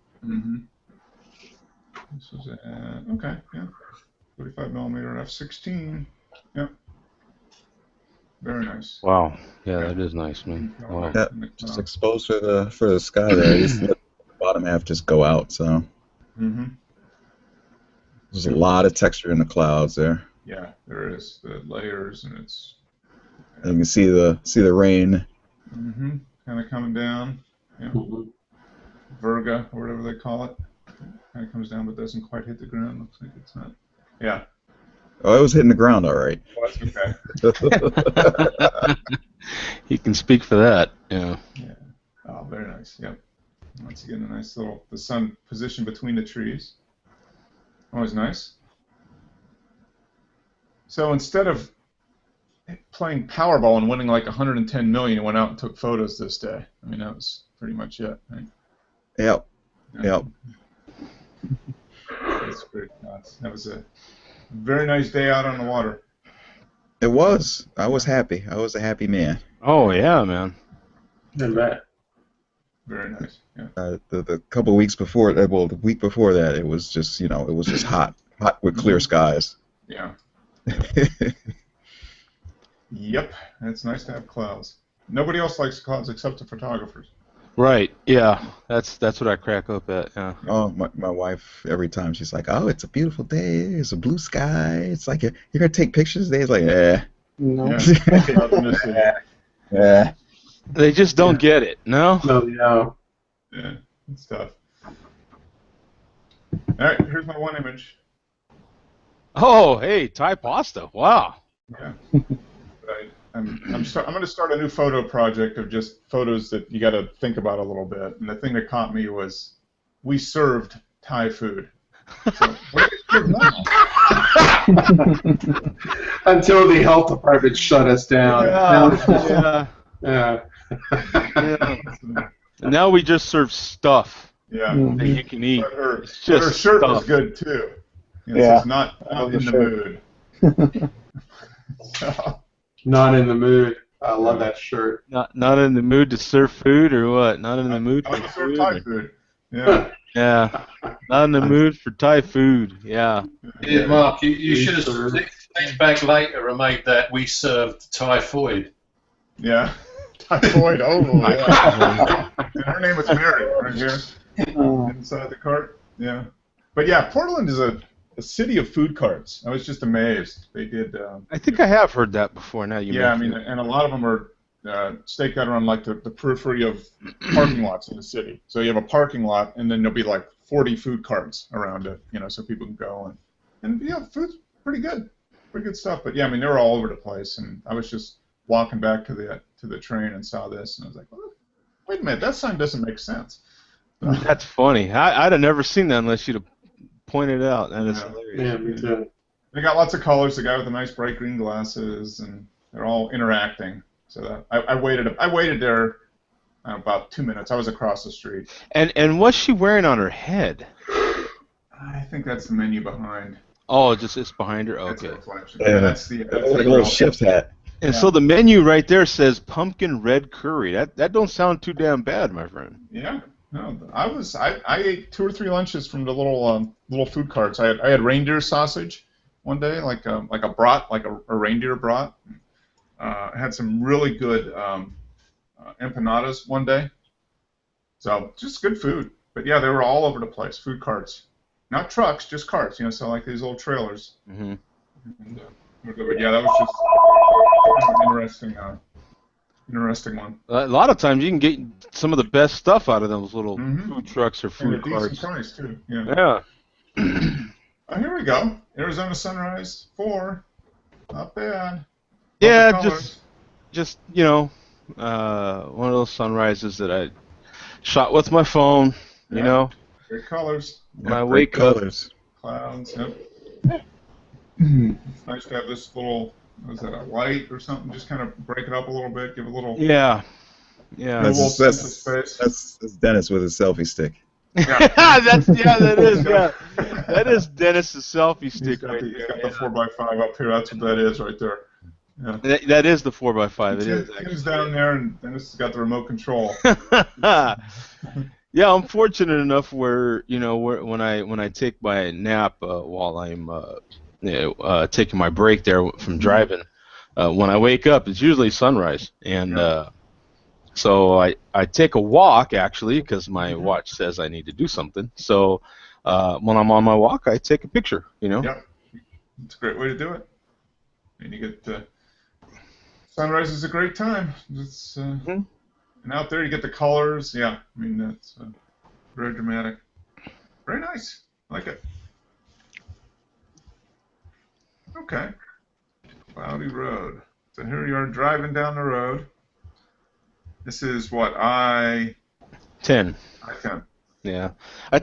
S1: This was okay. Yeah. 45mm f/16. Yep. Very nice.
S2: Wow. Yeah, that is nice, man. Wow.
S5: Yeah, just exposed for the sky there. Just let the bottom half just go out. So. There's a lot of texture in the clouds there.
S1: Yeah, there is the layers, and it's.
S5: And you can see the rain.
S1: Kind of coming down. Yeah. Virga, or whatever they call it. Kind of comes down, but doesn't quite hit the ground. Looks like it's not. Yeah.
S5: Oh, it was hitting the ground all right.
S1: Oh, that's okay.
S2: He can speak for that. Yeah.
S1: Yeah. Oh, very nice. Yep. Once again, the sun positioned between the trees. Always nice. So instead of playing Powerball and winning like 110 million, you went out and took photos this day. I mean, that was pretty much it. Right?
S5: Yep.
S1: Yeah. That's great. That was a very nice day out on the water.
S5: It was. I was happy. I was a happy man.
S2: Oh yeah, man.
S3: And that.
S1: Very nice. Yeah.
S5: The couple weeks before that, well, the week before that, it was just, it was just hot with clear skies.
S1: Yeah. Yep. It's nice to have clouds. Nobody else likes clouds except the photographers.
S2: Right. Yeah. That's what I crack up at. Yeah.
S5: Oh, my wife, every time she's like, "Oh, it's a beautiful day. It's a blue sky. It's like you're gonna take pictures today." It's like,
S4: No.
S5: yeah.
S2: They just don't get it. No.
S3: No.
S1: Yeah. It's tough. All right. Here's my one image.
S2: Oh, hey, Thai pasta. Wow.
S1: Yeah. I'm going to start a new photo project of just photos that you got to think about a little bit. And the thing that caught me was we served Thai food. So, what do you serve now?
S3: Until the health department shut us down.
S2: Yeah.
S3: Yeah.
S2: And now we just serve stuff
S1: Yeah.
S2: that you can eat.
S1: But her
S2: It's just
S1: her shirt
S2: stuff.
S1: was good too. You know,
S4: Yeah.
S1: so it's not in the mood. So,
S3: Not in the mood. I love that shirt.
S2: Not in the mood to serve food or what? Not in the mood
S1: I
S2: for
S1: like to serve
S2: food.
S1: Thai food. Yeah.
S2: Yeah. Not in the mood for Thai food. Yeah.
S6: Yeah, Mark, you should have stayed back later and made that we served typhoid.
S1: Yeah. Typhoid. Oh, yeah. And her name was Mary right here inside the cart. Yeah. But yeah, Portland is a city of food carts. I was just amazed. They did.
S2: I think I have heard that before. Now you
S1: Yeah, I
S2: mention
S1: mean, and a lot of them are staked out around like the periphery of parking lots in the city. So you have a parking lot, and then there'll be like 40 food carts around it, so people can go and yeah, food's pretty good stuff. But yeah, I mean, they were all over the place, and I was just walking back to the train and saw this, and I was like, oh, wait a minute, that sign doesn't make sense.
S2: it. That's funny. I'd have never seen that unless you'd have pointed it out. That is hilarious.
S3: Yeah, me too.
S1: They got lots of colors. The guy with the nice bright green glasses, and they're all interacting. So that I waited there about 2 minutes. I was across the street.
S2: And what's she wearing on her head?
S1: I think that's the menu behind.
S2: Oh, it's behind her.
S1: That's
S2: Okay.
S1: the flagship.
S5: Yeah.
S1: That's the
S5: Like a little chef's hat.
S2: And so the menu right there says pumpkin red curry. That don't sound too damn bad, my friend.
S1: Yeah. No, I ate 2 or 3 lunches from the little food carts. I had reindeer sausage one day, like a brat, like a reindeer brat. I had some really good empanadas one day. So just good food. But yeah, they were all over the place. Food carts, not trucks, just carts. So like these old trailers.
S2: Mm-hmm.
S1: And, but yeah, that was just an interesting one.
S2: A lot of times you can get some of the best stuff out of those little food trucks or
S1: And
S2: food
S1: a decent
S2: carts.
S1: price too. Yeah.
S2: Yeah.
S1: Oh, here we go. Arizona Sunrise 4. Not bad.
S2: Yeah,
S1: Lots of colors.
S2: just one of those sunrises that I shot with my phone. You
S1: Yeah.
S2: know,
S1: Great colors.
S2: when I
S5: Great
S2: wake up.
S5: colors.
S1: Clouds. Yep. It's nice to have this little. Was that a light or something? Just kind of break it up a little bit. Give a little.
S2: Yeah. Yeah.
S1: That's-
S5: That's,
S1: little sense of space.
S5: that's Dennis with his selfie stick.
S2: that is. Yeah. That is Dennis's selfie
S1: He's
S2: stick
S1: got
S2: right
S1: the, he's
S2: there.
S1: got the 4x5 up here. That's what that is right there. Yeah.
S2: That is the 4x5. It is
S1: Tim's down there, and Dennis has got the remote control.
S2: Yeah, I'm fortunate enough where when I take my nap while I'm taking my break there from driving, when I wake up it's usually sunrise, and so I take a walk actually because my watch says I need to do something. So when I'm on my walk, I take a picture.
S1: Yep. It's a great way to do it. And you get sunrise is a great time. It's and out there you get the colors. Yeah, I mean that's very dramatic. Very nice. I like it. Okay. Cloudy Road. So here you are driving down the road. This is what I-10.
S2: 10. Yeah, I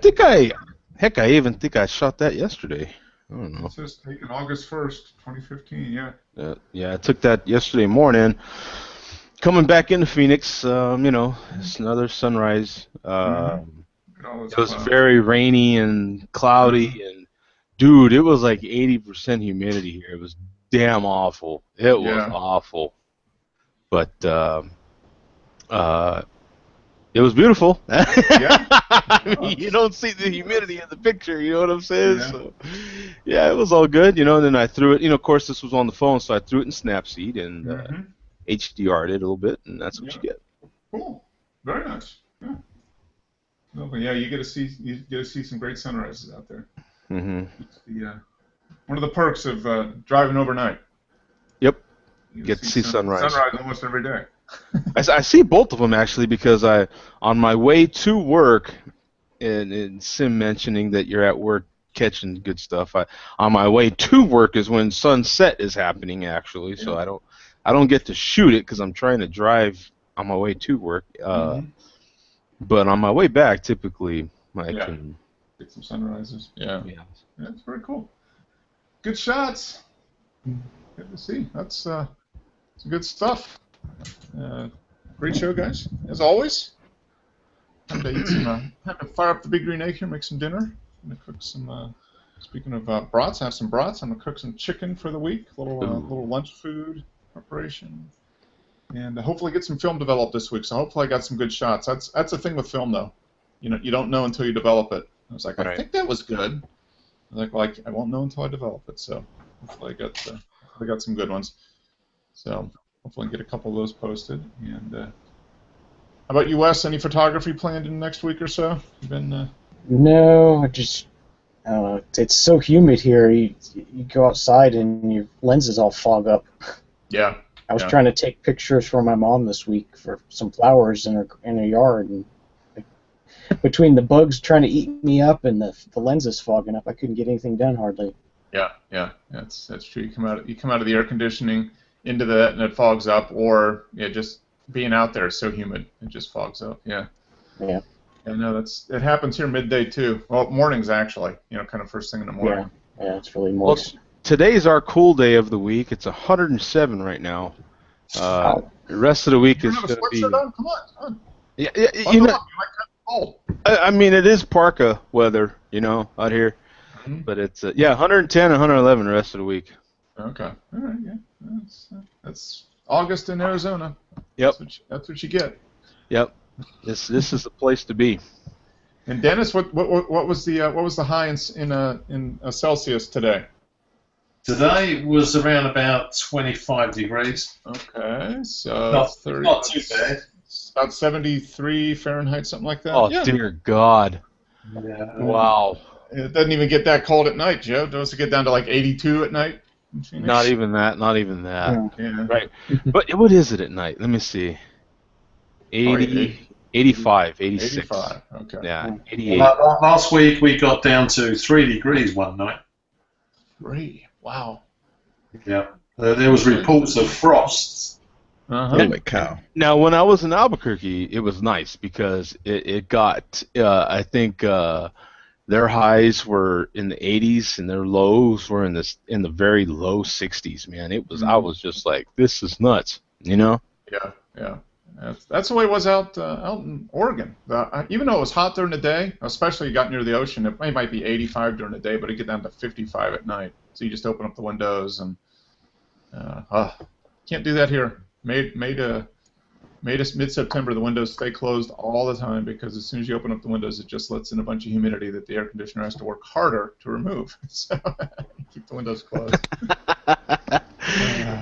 S2: even think I shot that yesterday. I don't know.
S1: It says taken August 1st, 2015. Yeah.
S2: Yeah, I took that yesterday morning. Coming back into Phoenix, it's another sunrise. It was very rainy and cloudy, and dude, it was like 80% humidity here. It was damn awful. It was awful, but it was beautiful. I mean, you don't see the humidity in the picture. You know what I'm saying?
S1: Yeah.
S2: So, yeah, it was all good. And then I threw it. Of course, this was on the phone, so I threw it in Snapseed and HDR'd it a little bit, and that's what you get.
S1: Cool. Very nice. Yeah. Lovely. Yeah, you get to see some great sunrises out there. It's one of the perks of driving overnight.
S2: Yep. You get to see sunrise.
S1: Sunrise almost every day.
S2: I see both of them actually, because on my way to work, and Sim mentioning that you're at work catching good stuff. On my way to work is when sunset is happening actually, so I don't get to shoot it because I'm trying to drive on my way to work. But on my way back, typically I can
S1: get some sunrises. Yeah, it's very cool. Good shots. Good to see. That's some good stuff. Great show, guys. As always. Time to eat some. Time to fire up the Big Green Egg here, make some dinner. I'm gonna cook some. Speaking of brats, I have some brats. I'm gonna cook some chicken for the week. Little lunch food preparation, and hopefully get some film developed this week. So hopefully I got some good shots. That's the thing with film though. You don't know until you develop it. I was like, I think that was good. I'm like, I won't know until I develop it. So hopefully I got some good ones. So hopefully I can get a couple of those posted. And how about you, Wes? Any photography planned in the next week or so? You've been
S4: No, I don't know. It's so humid here. You go outside and your lenses all fog up.
S1: Yeah.
S4: I was trying to take pictures for my mom this week for some flowers in her yard, and between the bugs trying to eat me up and the lenses fogging up, I couldn't get anything done hardly.
S1: Yeah, that's true. You come out of the air conditioning into that and it fogs up, or just being out there is so humid it just fogs up. Yeah. I know it happens here midday too. Well, mornings actually. Kind of first thing in the morning.
S4: Yeah, it's really moist.
S2: Well, today's our cool day of the week. It's 107 right now. The rest of the week is going to be.
S1: Come on.
S2: Yeah,
S1: you might cut cold.
S2: I mean, it is parka weather, out here. But it's 110 and 111 the rest of the week.
S1: Okay. All right. Yeah. That's August in Arizona.
S2: Yep.
S1: That's what you get.
S2: Yep. This is the place to be.
S1: And Dennis, what was the high in Celsius today?
S6: Today was around about 25 degrees.
S1: Okay, so
S6: not too bad.
S1: About 73 Fahrenheit, something like that.
S2: Oh dear God!
S6: Yeah.
S2: Wow.
S1: It doesn't even get that cold at night, Joe. Does it get down to like 82 at night?
S2: Not even that.
S1: Yeah.
S2: Right. But what is it at night? Let me see. 80, 85, 86.
S1: 85. Okay.
S2: Yeah, 88.
S6: Last week we got down to 3 degrees one night.
S1: 3. Wow.
S6: Yeah. There was reports of frosts.
S5: Holy cow.
S2: Now, when I was in Albuquerque, it was nice because it got, I think their highs were in the 80s and their lows were in the very low 60s, man. It was, I was just like, this is nuts,
S1: Yeah. That's the way it was out in Oregon. Even though it was hot during the day, especially you got near the ocean, it might be 85 during the day, but it get down to 55 at night. So you just open up the windows and can't do that here. Mid-September, the windows stay closed all the time because as soon as you open up the windows, it just lets in a bunch of humidity that the air conditioner has to work harder to remove. So keep the windows closed.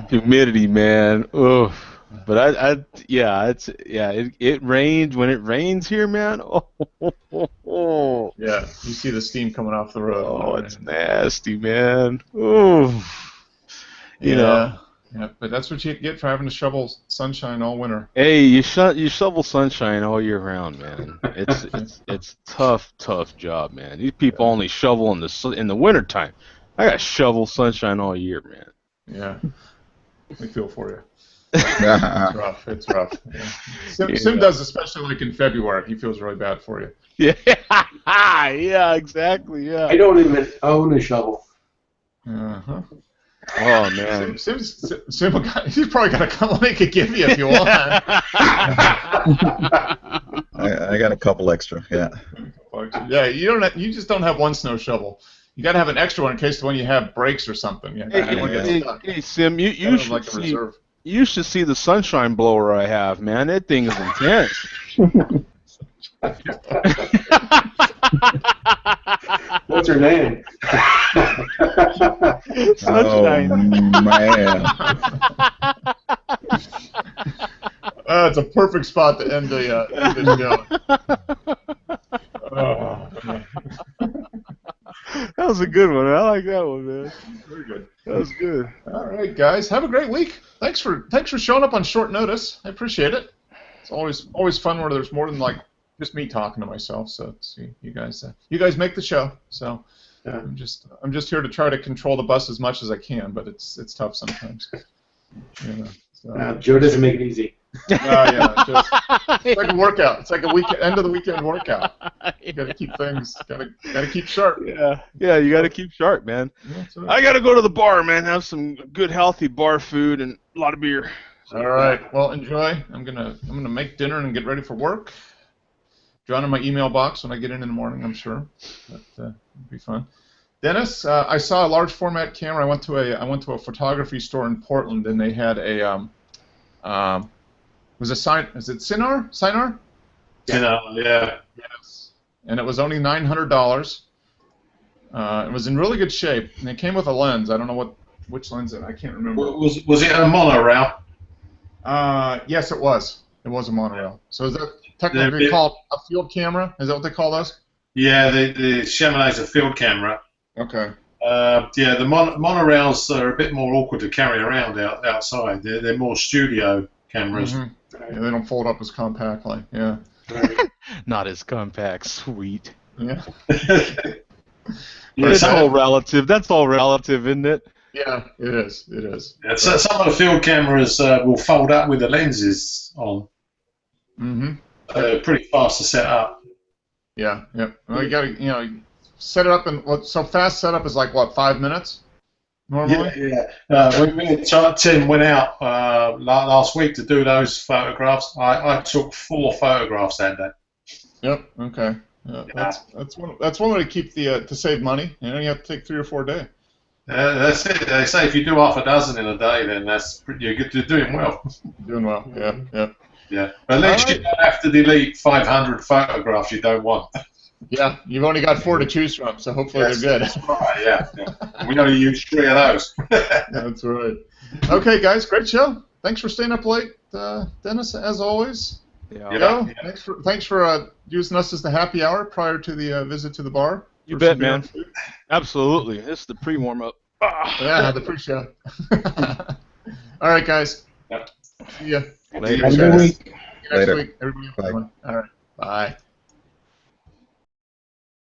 S2: Humidity, man. Oof. But it rains when it rains here, man. Oh.
S1: Yeah, you see the steam coming off the road.
S2: Oh, it's nasty, man. Oof. You know.
S1: Yeah, but that's what you get for having to shovel sunshine all winter.
S2: Hey, you shovel sunshine all year round, man. It's tough job, man. These people only shovel in the wintertime. I got shovel sunshine all year, man.
S1: Yeah, we feel for you. It's rough. Yeah. Sim does, especially like in February. He feels really bad for you.
S2: Yeah, exactly. Yeah.
S3: I don't even own a shovel.
S1: Uh-huh.
S2: Oh man.
S1: He's probably got a couple he could give you if you want.
S5: I got a couple extra. Yeah.
S1: Yeah, you just don't have one snow shovel. You got to have an extra one in case the one you have breaks or something. Yeah.
S2: Hey, Sim, you should see the sunshine blower I have, man. That thing is intense.
S3: What's her name?
S2: Sunshine.
S5: Oh man.
S1: It's a perfect spot to end the show. Oh, man.
S2: That was a good one. I like that one, man.
S1: Very good.
S2: That was good.
S1: All right, guys. Have a great week. Thanks for showing up on short notice. I appreciate it. It's always fun where there's more than like just me talking to myself. So see, you guys make the show. So yeah. I'm just here to try to control the bus as much as I can, but it's tough sometimes.
S3: Joe doesn't make it easy.
S1: It's like a workout. It's like a end of the weekend workout. You gotta keep things. Gotta keep sharp.
S2: Yeah, you gotta keep sharp, man.
S1: Yeah, right.
S2: I gotta go to the bar, man. Have some good, healthy bar food and a lot of beer.
S1: All right. Well, enjoy. I'm gonna make dinner and get ready for work. Draw in my email box when I get in the morning. I'm sure. But it'll be fun. Dennis, I saw a large format camera. I went to a photography store in Portland, and they had a is it Sinar?
S6: Sinar, yeah.
S1: Yes. And it was only $900. It was in really good shape, and it came with a lens. I don't know which lens I can't remember.
S6: Was it a monorail?
S1: Yes, it was. It was a monorail. So is that technically called a field camera? Is that what they call those?
S6: Yeah, the Chamonix's a field camera.
S1: Okay.
S6: Yeah, the monorails are a bit more awkward to carry around outside. They're more studio cameras.
S1: Mm-hmm. Yeah, they don't fold up as compactly. Yeah.
S2: Not as compact. Sweet.
S1: Yeah.
S2: It's all relative. That's all relative, isn't it?
S1: Yeah, it is. It is.
S6: Yeah, so some of the field cameras will fold up with the lenses on.
S1: Mm-hmm.
S6: Pretty fast to set up.
S1: Yeah. Yeah. Well, you gotta set it up, and so fast setup is like what, 5 minutes? Normally?
S6: Yeah. When Tim went out last week to do those photographs, I took 4 photographs that day.
S1: Yep. Okay. Yeah, that's one way to keep to save money. You have to take 3 or 4 a day.
S6: That's it. They say if you do half a dozen in a day, then you're doing well.
S1: Doing well. Yeah. Yeah.
S6: Yeah. At least you don't have to delete 500 photographs you don't want.
S1: Yeah, you've only got 4 to choose from, so hopefully they're good.
S6: That's right, yeah. We only use 3 of those.
S1: That's right. Okay, guys, great show. Thanks for staying up late, Dennis, as always.
S2: Yeah.
S1: Thanks for using us as the happy hour prior to the visit to the bar.
S2: You bet, man. Absolutely. This is the pre-warm-up.
S1: Yeah, the pre-show. All right, guys.
S6: Yep.
S1: See ya.
S2: Later.
S4: Have a good week.
S1: See you next week. Everybody.
S5: Bye.
S1: All right. Bye.